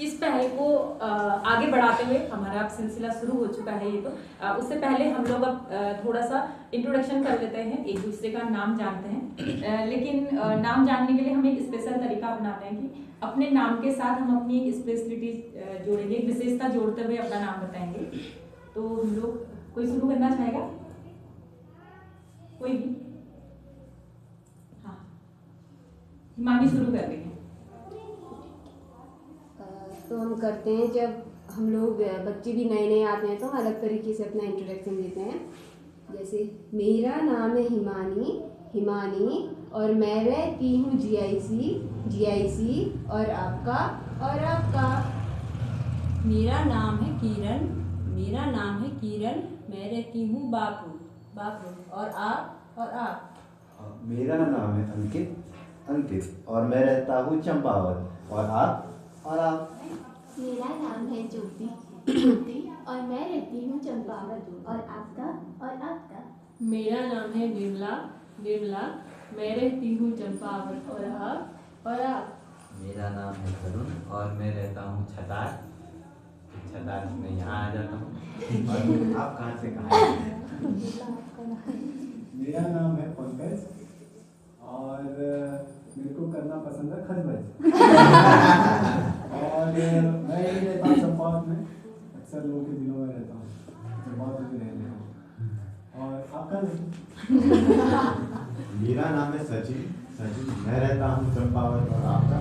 इस पहल को आगे बढ़ाते हुए हमारा सिलसिला शुरू हो चुका है। ये तो उससे पहले हम लोग अब थोड़ा सा इंट्रोडक्शन कर लेते हैं, एक दूसरे का नाम जानते हैं। लेकिन नाम जानने के लिए हम एक स्पेशल तरीका अपनाते हैं कि अपने नाम के साथ हम अपनी एक स्पेशलिटी जोड़ेंगे, एक विशेषता जोड़ते हुए अपना नाम बताएंगे। तो हम लोग, कोई शुरू करना चाहेगा? कोई भी? हाँ, हिमानी शुरू कर रही है। तो हम करते हैं, जब हम लोग बच्चे भी नए नए आते हैं तो हम अलग तरीके से अपना इंट्रोडक्शन देते हैं। जैसे मेरा नाम है हिमानी, हिमानी, और मैं रहती हूँ GIC, और आपका? मेरा नाम है किरण, मेरा नाम है किरण, मैं रहती हूँ बापू, और आप? मेरा नाम है अंकित, और मैं रहता हूँ चंपावत। और आप? मेरा नाम है ज्योति और मैं रहती हूँ चंपावत। और आपका? मेरा नाम है निर्मला मैं रहती हूँ चंपावत। और आप? मेरा नाम है तरुण और मैं रहता हूँ छतार में यहाँ आ जाता हूँ। और आप कहाँ से कहाँ हैं? मेरा नाम है पंकज और मेरे को करना पसंद है खजबज। और मैं यही रहता हूँ चंपावत में, अक्सर लोगों के दिलों में रहता हूँ, चंपावत में भी रहता हूँ। और आपका मेरा नाम है सचिन मैं रहता हूँ चंपावत। और आपका?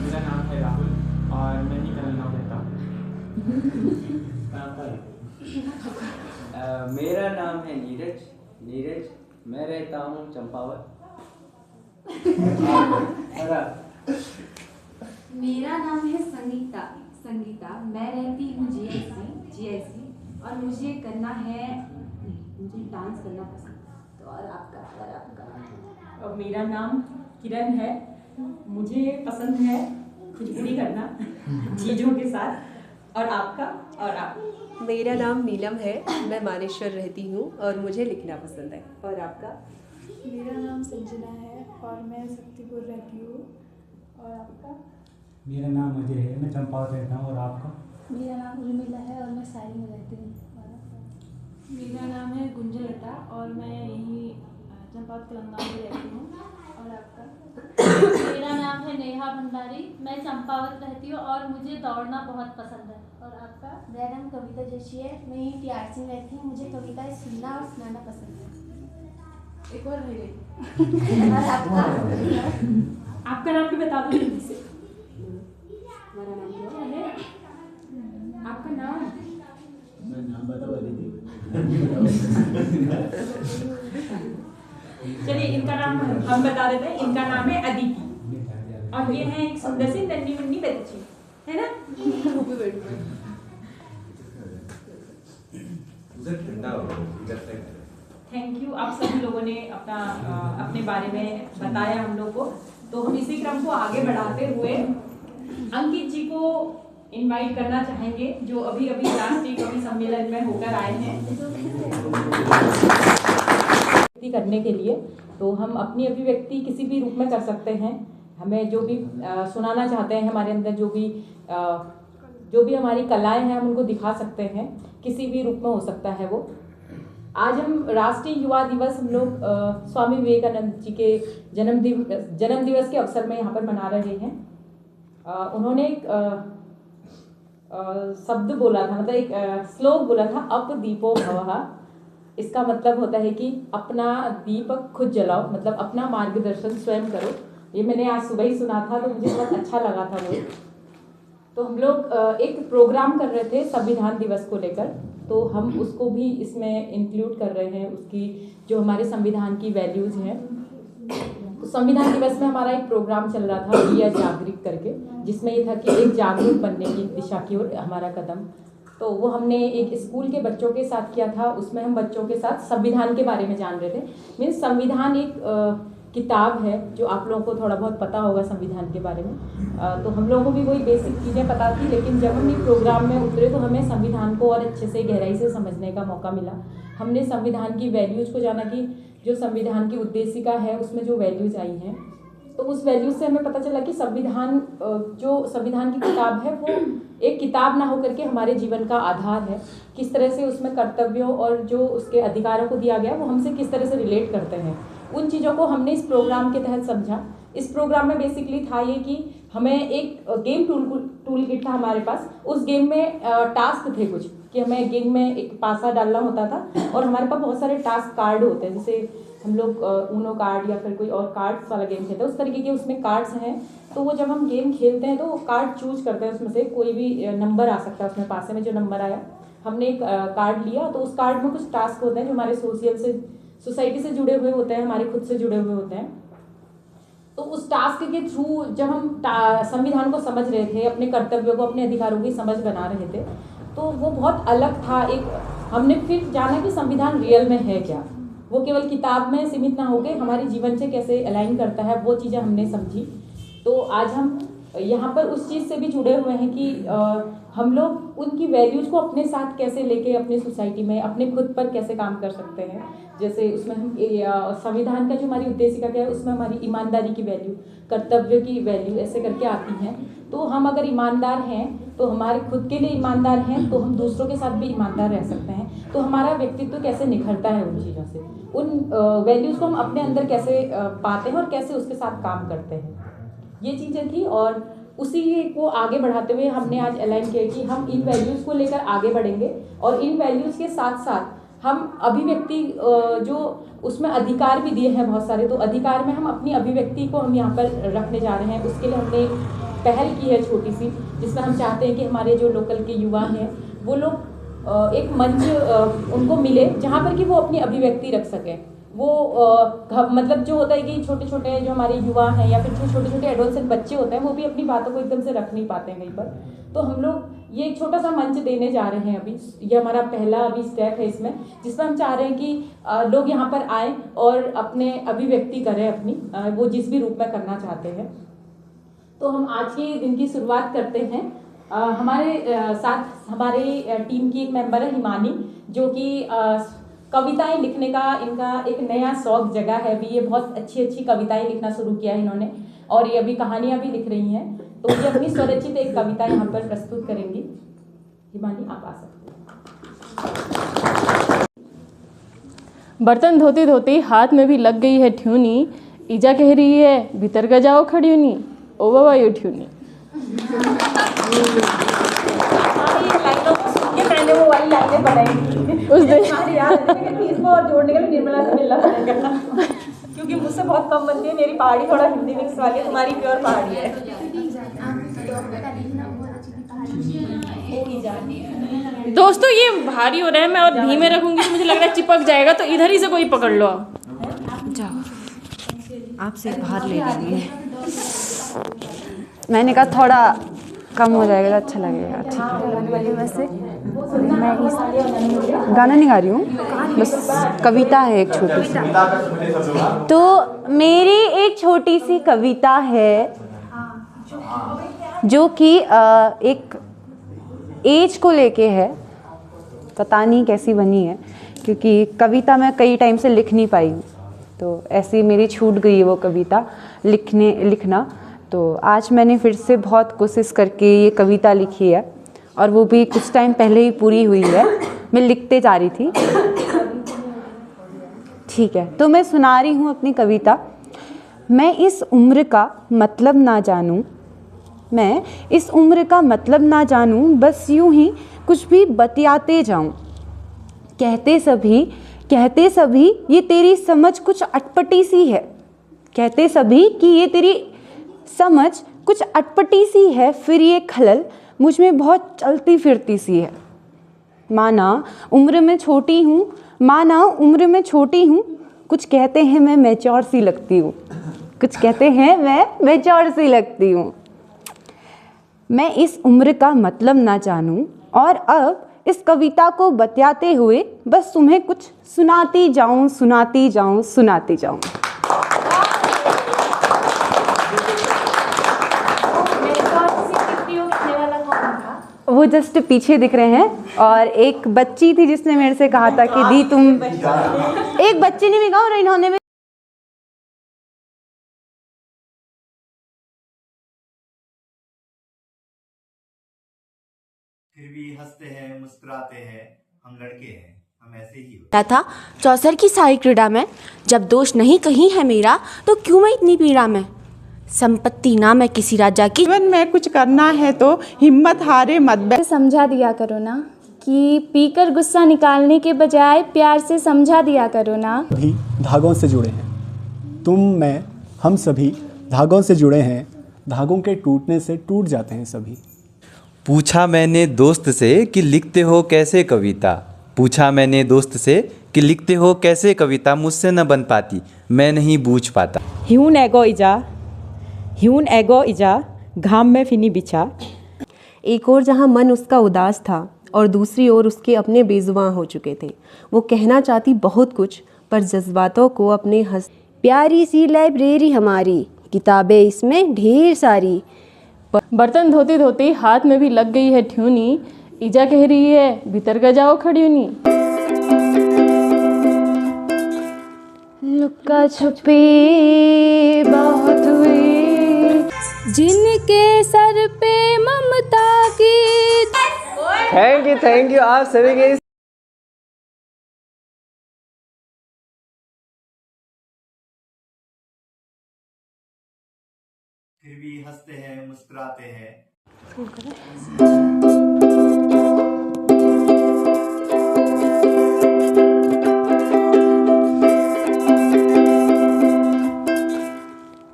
मेरा नाम है राहुल और मैं ही नाम रहता हूँ। मेरा नाम है नीरज मैं रहता हूँ चंपावत। मेरा नाम है संगीता मैं रहती हूँ जीआईसी और मुझे डांस करना पसंद है। तो और आपका? और मेरा नाम किरण है, मुझे पसंद है कुचिपुड़ी करना चीज़ों के साथ। और आपका? और आप? मेरा नाम नीलम है, मैं मानेश्वर रहती हूँ और मुझे लिखना पसंद है। और आपका? मेरा नाम संजना है और मैं शक्तिपुर रहती हूँ। और आपका? मेरा नाम अजय है, मैं चंपावत रहता हूँ। और आपका? मेरा नाम उर्मिला है और मैं सारी में रहती हूँ। मेरा नाम है गुंजलता और मैं यहीं चंपावत तेलंगाना में रहती हूँ। और आपका? मेरा नाम है नेहा भंडारी मैं चंपावत रहती हूँ और मुझे दौड़ना बहुत पसंद है। और आपका? मेरा नाम कविता जोशी है, मैं यहीं टीआरसी में रहती हूँ। मुझे कविताएं सुनना और सुनाना पसंद है। एक और रह गई। और आपका? आपका नाम भी बता दो जल्दी से। हमारा नाम क्या है? आपका नाम? मैं नाम बताओ दीदी। चलिए इनका नाम हम बता देते हैं। इनका नाम है अदिति और ये है एक सुंदर सी नन्ही मुन्नी बच्ची, है ना? थैंक यू, आप सभी लोगों ने अपने बारे में बताया हम लोग को। तो हम इसी क्रम को आगे बढ़ाते हुए अंकित जी को इनवाइट करना चाहेंगे जो अभी राष्ट्रीय कवि सम्मेलन में होकर आए हैं करने के लिए। तो हम अपनी अभिव्यक्ति किसी भी रूप में कर सकते हैं। हमें जो भी सुनाना चाहते हैं, हमारे अंदर जो भी हमारी कलाएं हैं, हम उनको दिखा सकते हैं, किसी भी रूप में हो सकता है वो। आज हम राष्ट्रीय युवा दिवस हम लोग स्वामी विवेकानंद जी के जन्म दिवस के अवसर में यहाँ पर मना रहे हैं। उन्होंने एक शब्द बोला था, मतलब एक श्लोक बोला था, अप दीपो भवः। इसका मतलब होता है कि अपना दीपक खुद जलाओ, मतलब अपना मार्गदर्शन स्वयं करो। ये मैंने आज सुबह ही सुना था तो मुझे बहुत अच्छा लगा था वो। तो हम लोग एक प्रोग्राम कर रहे थे संविधान दिवस को लेकर, तो हम उसको भी इसमें इंक्लूड कर रहे हैं, उसकी जो हमारे संविधान की वैल्यूज़ हैं। तो संविधान दिवस में हमारा एक प्रोग्राम चल रहा था दिया जागृत करके, जिसमें ये था कि एक जागरूक बनने की दिशा की ओर हमारा कदम। तो वो हमने एक स्कूल के बच्चों के साथ किया था। उसमें हम बच्चों के साथ संविधान के बारे में जान रहे थे। मीन्स संविधान एक किताब है, जो आप लोगों को थोड़ा बहुत पता होगा संविधान के बारे में। तो हम लोगों को भी वही बेसिक चीज़ें पता थी, लेकिन जब हम ये प्रोग्राम में उतरे तो हमें संविधान को और अच्छे से गहराई से समझने का मौका मिला। हमने संविधान की वैल्यूज़ को जाना कि जो संविधान की उद्देशिका है उसमें जो वैल्यूज़ आई हैं, तो उस वैल्यूज से हमें पता चला कि संविधान जो संविधान की किताब है वो एक किताब ना होकर के हमारे जीवन का आधार है। किस तरह से उसमें कर्तव्यों और जो उसके अधिकारों को दिया गया वो हमसे किस तरह से रिलेट करते हैं, उन चीज़ों को हमने इस प्रोग्राम के तहत समझा। इस प्रोग्राम में बेसिकली था ये कि हमें एक गेम टूल किट था हमारे पास। उस गेम में टास्क थे कुछ, कि हमें गेम में एक पासा डालना होता था और हमारे पास बहुत सारे टास्क कार्ड होते हैं, जैसे हम लोग ऊनो कार्ड या फिर कोई और कार्ड्स वाला गेम खेलते हैं, उस तरीके के उसमें कार्ड्स हैं। तो वो जब हम गेम खेलते हैं तो वो कार्ड चूज करते हैं, उसमें से कोई भी नंबर आ सकता है, उसमें पासे में जो नंबर आया हमने एक कार्ड लिया। तो उस कार्ड में कुछ टास्क होते हैं जो हमारे सोसाइटी से जुड़े हुए होते हैं, हमारे खुद से जुड़े हुए होते हैं। तो उस टास्क के थ्रू जब हम संविधान को समझ रहे थे, अपने कर्तव्यों को, अपने अधिकारों की समझ बना रहे थे, तो वो बहुत अलग था। एक हमने फिर जाना कि संविधान रियल में है क्या, वो केवल किताब में सीमित ना होकर हमारे जीवन से कैसे अलाइन करता है, वो चीज़ें हमने समझी। तो आज हम यहाँ पर उस चीज़ से भी जुड़े हुए हैं कि हम लोग उनकी वैल्यूज़ को अपने साथ कैसे लेके अपने सोसाइटी में अपने खुद पर कैसे काम कर सकते हैं। जैसे उसमें हम संविधान का जो हमारी उद्देशिका क्या है, उसमें हमारी ईमानदारी की वैल्यू, कर्तव्य की वैल्यू ऐसे करके आती हैं। तो हम अगर ईमानदार हैं तो हमारे खुद के लिए ईमानदार हैं तो हम दूसरों के साथ भी ईमानदार रह सकते हैं। तो हमारा व्यक्तित्व कैसे निखरता है उन चीज़ों से, उन वैल्यूज़ को हम अपने अंदर कैसे पाते हैं और कैसे उसके साथ काम करते हैं, ये चीज़ें थी। और उसी को आगे बढ़ाते हुए हमने आज अलाइन किया कि हम इन वैल्यूज़ को लेकर आगे बढ़ेंगे और इन वैल्यूज़ के साथ साथ हम अभिव्यक्ति जो उसमें अधिकार भी दिए हैं बहुत सारे, तो अधिकार में हम अपनी अभिव्यक्ति को हम यहाँ पर रखने जा रहे हैं। उसके लिए हमने पहल की है छोटी सी, जिसमें हम चाहते हैं कि हमारे जो लोकल के युवा हैं वो लोग एक मंच उनको मिले जहाँ पर कि वो अपनी अभिव्यक्ति रख सकें। वो मतलब जो होता है कि छोटे छोटे जो हमारे युवा हैं या फिर जो छोटे छोटे एडोलसेंट बच्चे होते हैं वो भी अपनी बातों को एकदम से रख नहीं पाते हैं कहीं पर। तो हम लोग ये एक छोटा सा मंच देने जा रहे हैं अभी, ये हमारा पहला अभी स्टेप है इसमें, जिसमें हम चाह रहे हैं कि लोग यहाँ पर आएँ और अपने अभिव्यक्ति करें अपनी, वो जिस भी रूप में करना चाहते हैं। तो हम आज के दिन की शुरुआत करते हैं। हमारे साथ हमारे टीम की एक मेंबर है हिमानी, जो कि कविताएं लिखने का इनका एक नया शौक जगह है। अभी ये बहुत अच्छी अच्छी कविताएं लिखना शुरू किया है इन्होंने और ये अभी कहानियां भी लिख रही हैं। तो ये अपनी स्वरचित एक कविता यहाँ पर प्रस्तुत करेंगी। हिमानी, आप आ सकते हैं। बर्तन धोते धोते हाथ में भी लग गई है ठ्यूनी, ईजा कह रही है भीतर का जाओ खड़ियूनी, ओ बाबा यो ठ्यूनी। मैंने वो वाली लाइनें बनाई उस दिन इसको और जोड़ने के लिए निर्मला से मिलना पड़ेगा, क्योंकि मुझसे बहुत कम बनती है। मेरी पहाड़ी थोड़ा हिंदी मिक्स वाली है, तुम्हारी प्योर पहाड़ी है। दोस्तों ये भारी हो रहा है, मैं और धीमे रखूंगी तो मुझे लग रहा है चिपक जाएगा, तो इधर ही से कोई पकड़ लो। जाओ, आपसे बाहर ले लेंगे। मैंने कहा थोड़ा कम हो जाएगा तो अच्छा लगेगा। ठीक है, वैसे मैं इस गाना नहीं गा रही हूँ, बस कविता है एक छोटी सी। तो मेरी एक छोटी सी कविता है जो कि एक एज को लेके है, पता नहीं कैसी बनी है, क्योंकि कविता मैं कई टाइम से लिख नहीं पाई हूँ, तो ऐसी मेरी छूट गई है वो कविता लिखना। तो आज मैंने फिर से बहुत कोशिश करके ये कविता लिखी है और वो भी कुछ टाइम पहले ही पूरी हुई है, मैं लिखते जा रही थी। ठीक है, तो मैं सुना रही हूँ अपनी कविता। मैं इस उम्र का मतलब ना जानूँ, मैं इस उम्र का मतलब ना जानूँ, बस यूं ही कुछ भी बतियाते जाऊँ। कहते सभी ये तेरी समझ कुछ अटपटी सी है, कहते सभी कि ये तेरी समझ कुछ अटपटी सी है, फिर ये खलल मुझ में बहुत चलती फिरती सी है। माना उम्र में छोटी हूँ, कुछ कहते हैं मैं मैच्योर सी लगती हूँ, कुछ कहते हैं मैं मैच्योर सी लगती हूँ। मैं इस उम्र का मतलब ना जानूँ और अब इस कविता को बतियाते हुए बस तुम्हें कुछ सुनाती जाऊँ। वो जस्ट पीछे दिख रहे हैं, और एक बच्ची थी जिसने मेरे से कहा था कि दी तुम, एक बच्ची ने भी कहा और इन्होंने भी। फिर भी हंसते हैं, मुस्कुराते हैं, हम लड़के हैं, हम ऐसे ही होते था चौसर की सारी क्रीड़ा में, जब दोष नहीं कहीं है मेरा तो क्यों मैं इतनी पीड़ा में। संपत्ति ना मैं किसी राजा की, जीवन में कुछ करना है तो हिम्मत हारे मत। समझा दिया करो ना कि पीकर गुस्सा निकालने के बजाय प्यार से समझा दिया करो ना। भी धागों से जुड़े हैं, तुम मैं हम सभी धागों से जुड़े हैं, धागों के टूटने से टूट जाते हैं सभी। पूछा मैंने दोस्त से कि लिखते हो कैसे कविता, पूछा मैंने दोस्त से कि लिखते हो कैसे कविता, मुझसे न बन पाती, मैं नहीं बूझ पाता। ह्यून एगो इजा घाम में फिनी बिछा। एक और जहाँ मन उसका उदास था और दूसरी ओर उसके अपने बेजुबां हो चुके थे। वो कहना चाहती बहुत कुछ पर जज्बातों को अपने प्यारी सी लाइब्रेरी हमारी, किताबें इसमें ढेर सारी, बर्तन धोती धोती हाथ में भी लग गई है ठ्यूनी, ईजा कह रही है भीतर का जाओ खड़ियूनी। लुका छुपी बहुत हुई, जिनके सर पे ममता की। थैंक यू आप सभी के फिर भी हंसते हैं, मुस्कुराते हैं।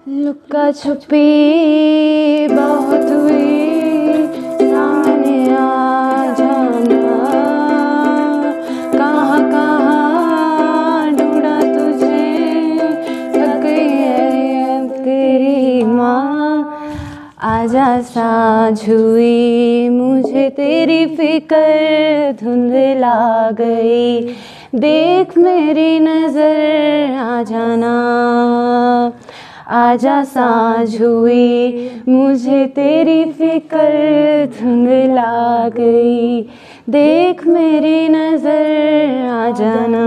लुका छुपी बहुत हुई, सामने आ जाना, कहाँ कहाँ ढूंढा तुझे, थक गई है तेरी माँ। आजा साँझ हुई, मुझे तेरी फिक्र धुंधला गई, देख मेरी नजर आ जाना। आजा साँझ हुई, मुझे तेरी फिक्र धुंधला गई, देख मेरी नजर आ जाना।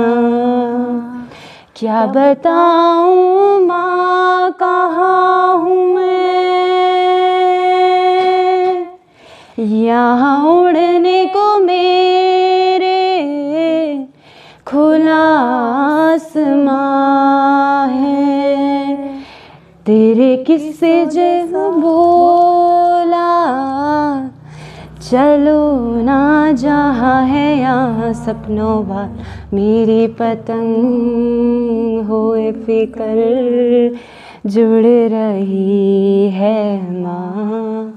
क्या बताऊँ माँ कहाँ हूँ मैं, यहाँ उड़ने को मेरे खुला आसमां है, तेरे किस्से जैसा बोला, चलो ना जहाँ है यहाँ सपनों वाल, मेरी पतंग होए फिकर जुड़ रही है माँ।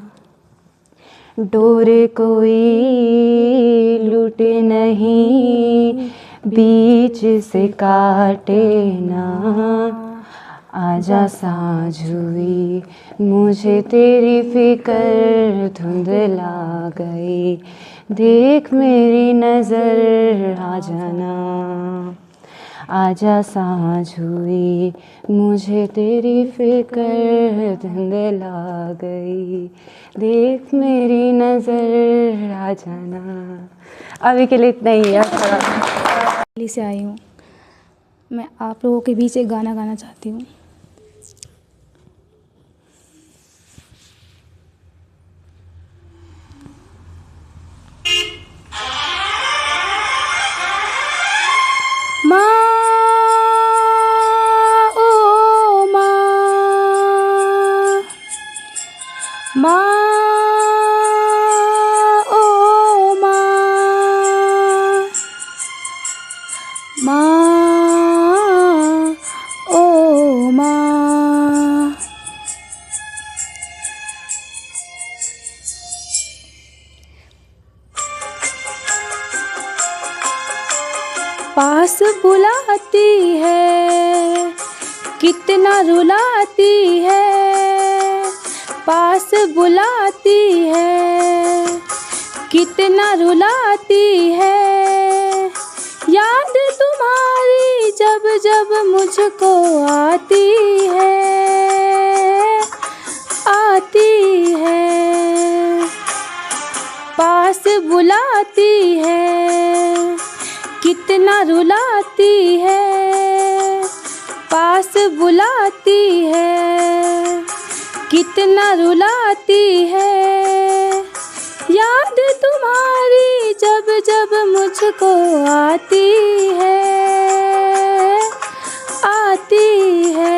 डोर कोई लूटे नहीं, बीच से काटे ना। आजा साँझ हुई, मुझे तेरी फिक्र धुंधला गई, देख मेरी नज़र आ जाना। आजा साँझ हुई, मुझे तेरी फिक्र धुंधला गई, देख मेरी नज़र आ जाना। अभी के लिए इतना ही है। दिल्ली से आई हूँ, मैं आप लोगों के बीच एक गाना गाना चाहती हूँ। पास बुलाती है, कितना रुलाती है, पास बुलाती है, कितना रुलाती है, याद तुम्हारी जब जब मुझको आती है, आती है। पास बुलाती है, कितना रुलाती है, पास बुलाती है, कितना रुलाती है, याद तुम्हारी जब जब मुझको आती है, आती है।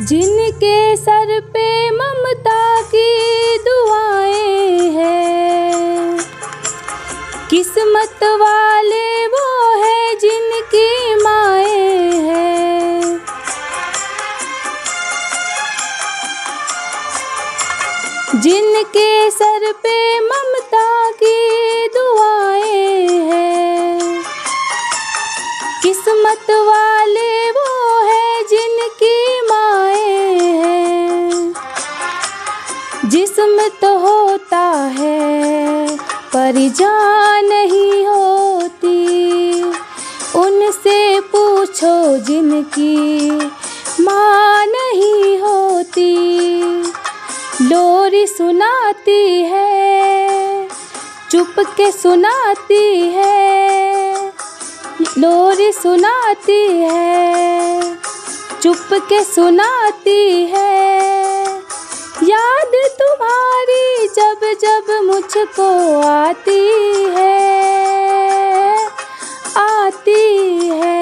जिनके सर पे ममता की दुआएं हैं, किस्मत वाले वो हैं जिनकी माएं हैं। जिनके सर पे ममता की दुआएं हैं, किस्मत वाले वो हैं जिनकी माएं हैं। जिस्म तो होता है पर जान नहीं होती, उनसे पूछो जिनकी माँ नहीं होती। लोरी सुनाती है, चुप के सुनाती है, लोरी सुनाती है, चुप के सुनाती है। याद तुम्हारी जब जब मुझको आती है, आती है।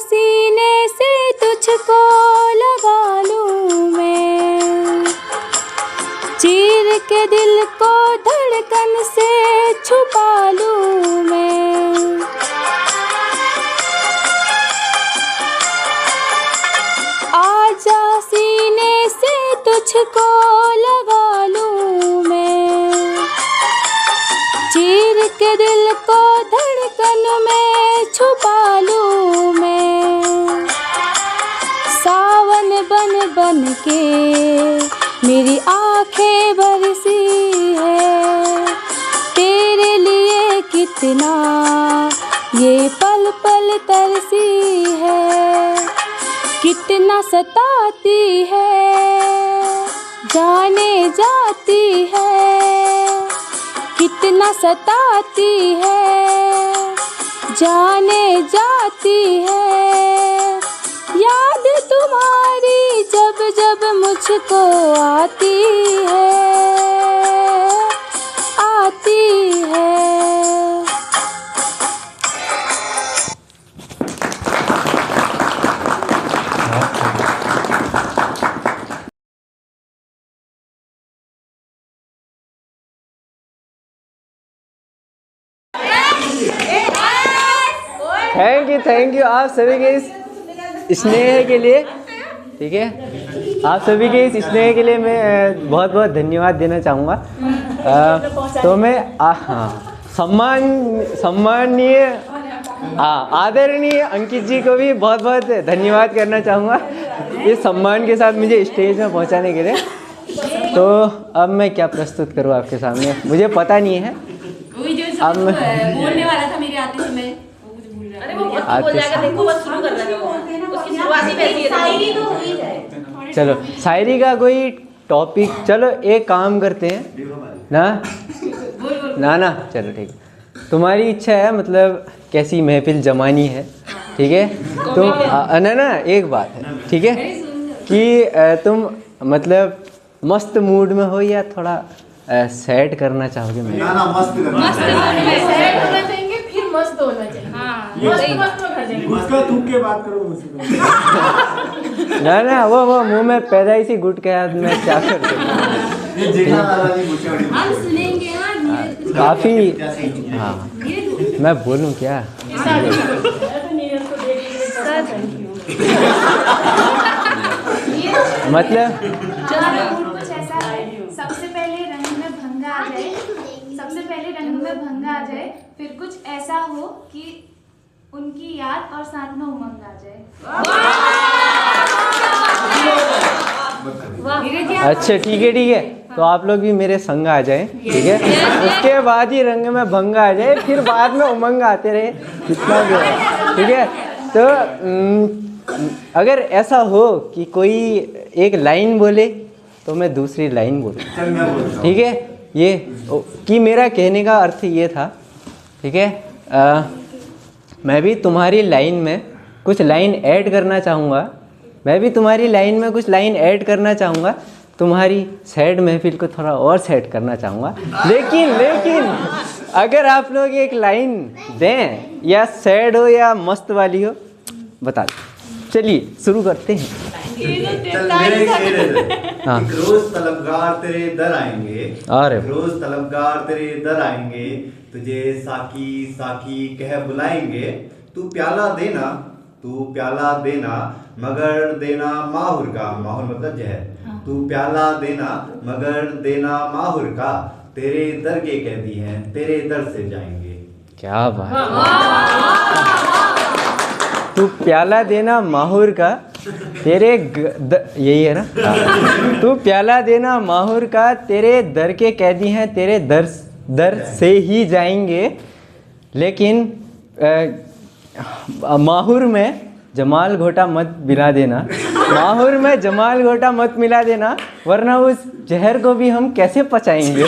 सीने से तुझको लगा लूं मैं, चीर के दिल को धड़कन से छुपा लूं मैं। आजा सीने से तुझको लगा लूं मैं, चीर के दिल को धड़कन में छुपा लूं मैं। सावन बन बन के मेरी आंखें बरसी है, तेरे लिए कितना ये पल पल तरसी है। कितना सताती है, जाने जाती है, कितना सताती है, जाने जाती है। याद तुम्हारी जब जब मुझको आती है, आती है। थैंक यू आप सभी के इस स्नेह के लिए। ठीक है, आप सभी के इस स्नेह के लिए मैं बहुत बहुत धन्यवाद देना चाहूँगा। तो मैं सम्माननीय आदरणीय अंकित जी को भी बहुत बहुत धन्यवाद करना चाहूँगा इस सम्मान के साथ मुझे स्टेज में पहुँचाने के लिए। तो अब मैं क्या प्रस्तुत करूँ आपके सामने, मुझे पता नहीं है। अब बोलने वाला था मेरे आते समय। अरे वो बहुत बोल जाएगा, देखो बस शुरू कर रहा है वो, उसकी शुरुआत ही वैसी है। शायरी तो हुई है। चलो शायरी का कोई टॉपिक, चलो एक काम करते हैं ना, चलो ठीक है। तुम्हारी इच्छा है, मतलब कैसी महफिल जमानी है, ठीक है। तुम ना एक बात है, ठीक है, कि तुम मतलब मस्त मूड में हो या थोड़ा सैड करना चाहोगे? मैं मस्त होना चाहिए, फिर मस्त होना चाहिए। मस्त में कर देंगे। उसका थूक के बात करो मुझसे। ना वो मुंह में पैदा इसी गुट के हाथ में क्या कर हम सुनेंगे काफी। हाँ मैं बोलूँ क्या? मतलब सबसे पहले रंग में भंगा आ जाए, सबसे पहले रंग में भंगा आ जाए, फिर कुछ ऐसा हो कि उनकी याद और साथ में उमंग आ जाए। अच्छा ठीक है, तो आप लोग भी मेरे संग आ जाएं, ठीक है। उसके बाद ही रंग में भंग आ जाए, फिर बाद में उमंग आते रहे, कितना भी, ठीक है। तो अगर ऐसा हो कि कोई एक लाइन बोले तो मैं दूसरी लाइन बोलूँ, ठीक है। ये कि मेरा कहने का अर्थ ये था, ठीक है, मैं भी तुम्हारी लाइन में कुछ लाइन ऐड करना चाहूँगा, मैं भी तुम्हारी लाइन में कुछ लाइन ऐड करना चाहूँगा, तुम्हारी सैड महफिल को थोड़ा और सेट करना चाहूँगा। लेकिन अगर आप लोग एक लाइन दें, या सैड हो या मस्त वाली हो, बता दो। चलिए शुरू करते हैं। हाँ। रोज तलबगार तेरे दर आएंगे, अरे रोज तलबगार तेरे दर आएंगे, तुझे साकी साकी कह बुलाएंगे, तू प्याला देना, तू प्याला देना, मगर देना माहुर का, माहुर मतलब जहर, तू प्याला देना मगर देना माहुर का, तेरे दर के कैदी हैं तेरे दर से जाएंगे। क्या बात, तू प्याला देना माहुर का, तेरे यही है ना, तू प्याला देना माहुर का, तेरे दर के कैदी हैं तेरे दर से ही जाएंगे, लेकिन माहुर में जमाल घोटा मत मिला देना, माहुर में जमाल घोटा मत मिला देना, वरना उस जहर को भी हम कैसे पचाएंगे।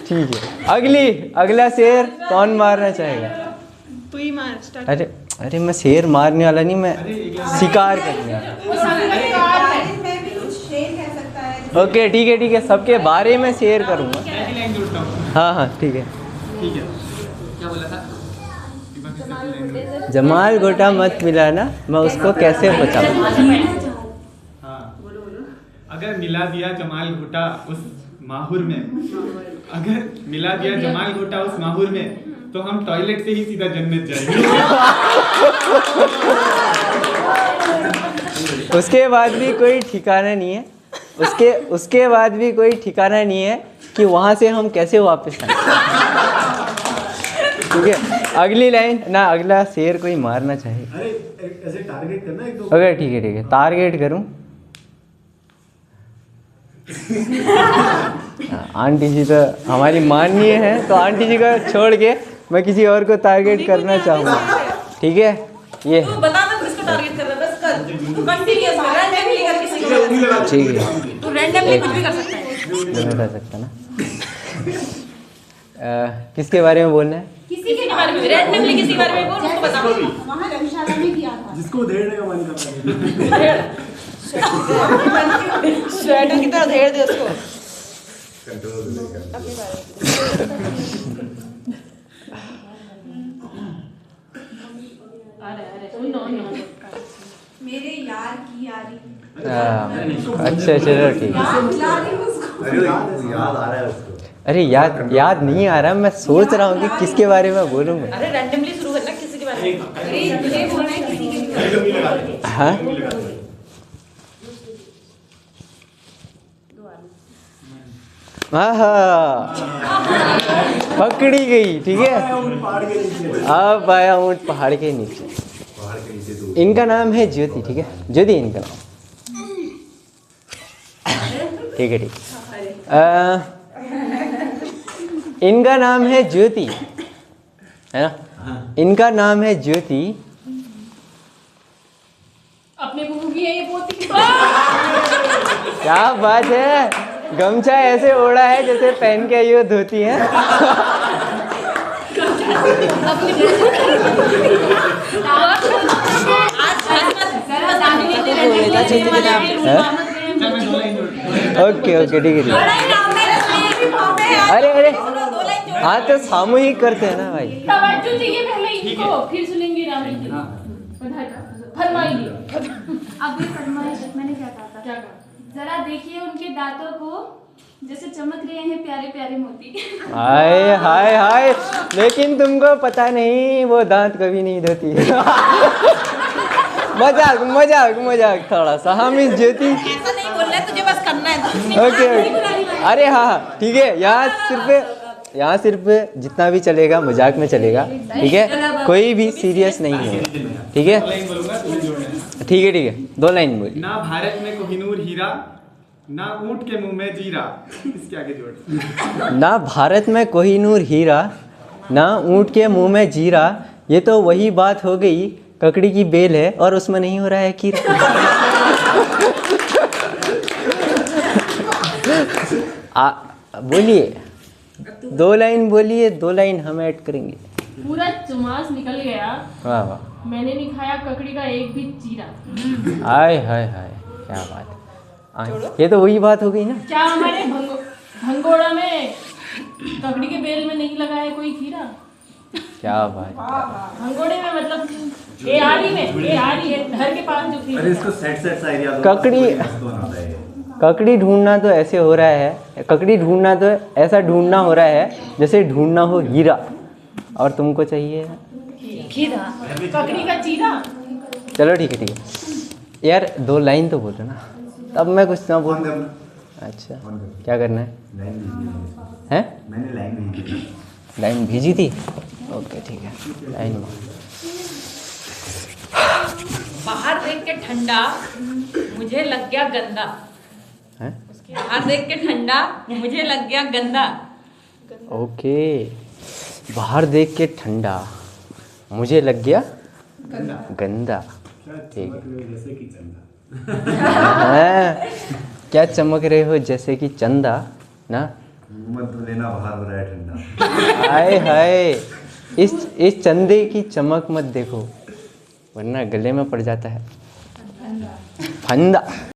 ठीक है, अगला शेर कौन मारना चाहेगा? तू ही मार, स्टार्ट। अरे मैं शेर मारने वाला नहीं, मैं शिकार करने वाला। ओके ठीक है, सबके बारे में शेयर करूँगा। हाँ ठीक है। क्या बोला था? जमाल घोटा मत मिलाना, मैं उसको कैसे बचाऊँ? हाँ, अगर मिला दिया जमाल घोटा उस माहुर में, अगर मिला दिया जमाल घोटा उस माहुर में, तो हम टॉयलेट से ही सीधा जन्नत जाएंगे। उसके बाद भी कोई ठिकाना नहीं है, उसके बाद भी कोई ठिकाना नहीं है कि वहाँ से हम कैसे वापस आए। ठीक है, अगली लाइन ना, अगला शेर कोई मारना चाहे। अरे ऐसे टारगेट करना एक दो। अगर ठीक है, टारगेट करूँ। आंटी जी तो हमारी माननीय है, तो आंटी जी को छोड़ के मैं किसी और को टारगेट करना चाहूँगा। ठीक है, ये बता दो किसको टारगेट कर रहा है, बस कर, तू कंटिन्यूअस रैंडमली कर किसी को। ठीक है, तू रैंडमली कुछ भी कर सकता है। नहीं कर सकता ना। किसके बारे में बोलना है? किसी के बारे में, रैंडमली किसी के बारे में बोल, उसको बता। वहाँ रंगशाला में किया था। जिसको धेड़ने का मन कर रहा है। स्वेटर की तरह धेड़ दे उसको। मेरे यार की यारी। अच्छा चलो ठीक है। याद आ रहा है उसको। अरे याद नहीं आ रहा, मैं सोच रहा हूँ कि किसके बारे में बोलूँगा। अरे रैंडमली शुरू करना, किसी के बारे में। ये बोलना है किसी के। हाँ, पकड़ी गई। ठीक है, अब आया ऊँट पहाड़ के नीचे। इनका नाम है ज्योति। ठीक है, ज्योति इनका नाम। ठीक है, इनका नाम है ज्योति, है ना? इनका नाम है ज्योति। अपने बहू की है ये पोती। क्या बात है, गमछा ऐसे ओढ़ा है जैसे पहन के आई हो धोती है। ओके ठीक है। अरे हाँ, तो सामूहिक करते हैं ना भाई। तवज्जो चाहिए पहले इनको, फिर सुनेंगे रामायण। फरमाइए। अब ये फरमाइश मैंने क्या कहा था? क्या कहा? जरा देखिए उनके दांतों को, जैसे चमक रहे हैं प्यारे प्यारे मोती। हाय हाय हाय, लेकिन तुमको पता नहीं वो दांत कभी नहीं धोती। मजाक थोड़ा सा। हम इस ज्योति ऐसा नहीं बोल रहे, तुझे बस करना है। ओके, अरे हाँ ठीक है, यहाँ सिर्फ जितना भी चलेगा मजाक में चलेगा। ठीक है, कोई भी सीरियस नहीं है। ठीक है, ठीक है, 2 लाइन बोलिए। ना भारत में कोहिनूर हीरा, ना ऊंट के मुंह में जीरा। इसके आगे जोड़। ना भारत में कोहिनूर हीरा, ना ऊंट के मुंह में जीरा। ये तो वही बात हो गई, ककड़ी की बेल है और उसमें नहीं हो रहा है कीरा। बोलिए, 2 लाइन बोलिए, 2 लाइन हम ऐड करेंगे। पूरा चुमास निकल गया, वाह वाह, मैंने नहीं खाया ककड़ी का एक भी चीरा। हाय हाय हाय, क्या बात है। ये तो वही बात हो गई ना। क्या हमारे भंगोड़ा में ककड़ी के बेल में नहीं लगा है कोई खीरा? क्या बात। भंगोड़े में मतलब एआरी है, घर के पास जो खीरा। अरे इसको सेट सा एरिया ककड़ी ढूंढना तो ऐसे हो रहा है, ककड़ी ढूंढना तो ऐसा ढूंढना हो रहा है जैसे ढूंढना हो हीरा, और तुमको चाहिए खीरा, ककड़ी का चीरा। चलो ठीक है यार, 2 लाइन तो बोलो ना, तब मैं कुछ ना बोल। अच्छा, क्या करना है? मैंने लाइन भेजी थी। ओके ठीक है, लाइन बाहर देख के ठंडा, मुझे लग गया गंदा। हैं? बाहर देख के ठंडा, मुझे लग गया गंदा। ओके, बाहर देख के ठंडा, मुझे लग गया गंदा। ठीक है। जैसे कि चंदा। हाँ, क्या चमक रहे हो जैसे कि चंदा ना। मत लेना, बाहर हो रहा है ठंडा। हाय हाय, इस चंदे की चमक मत देखो, वरना गले में पड़ जाता है फंदा।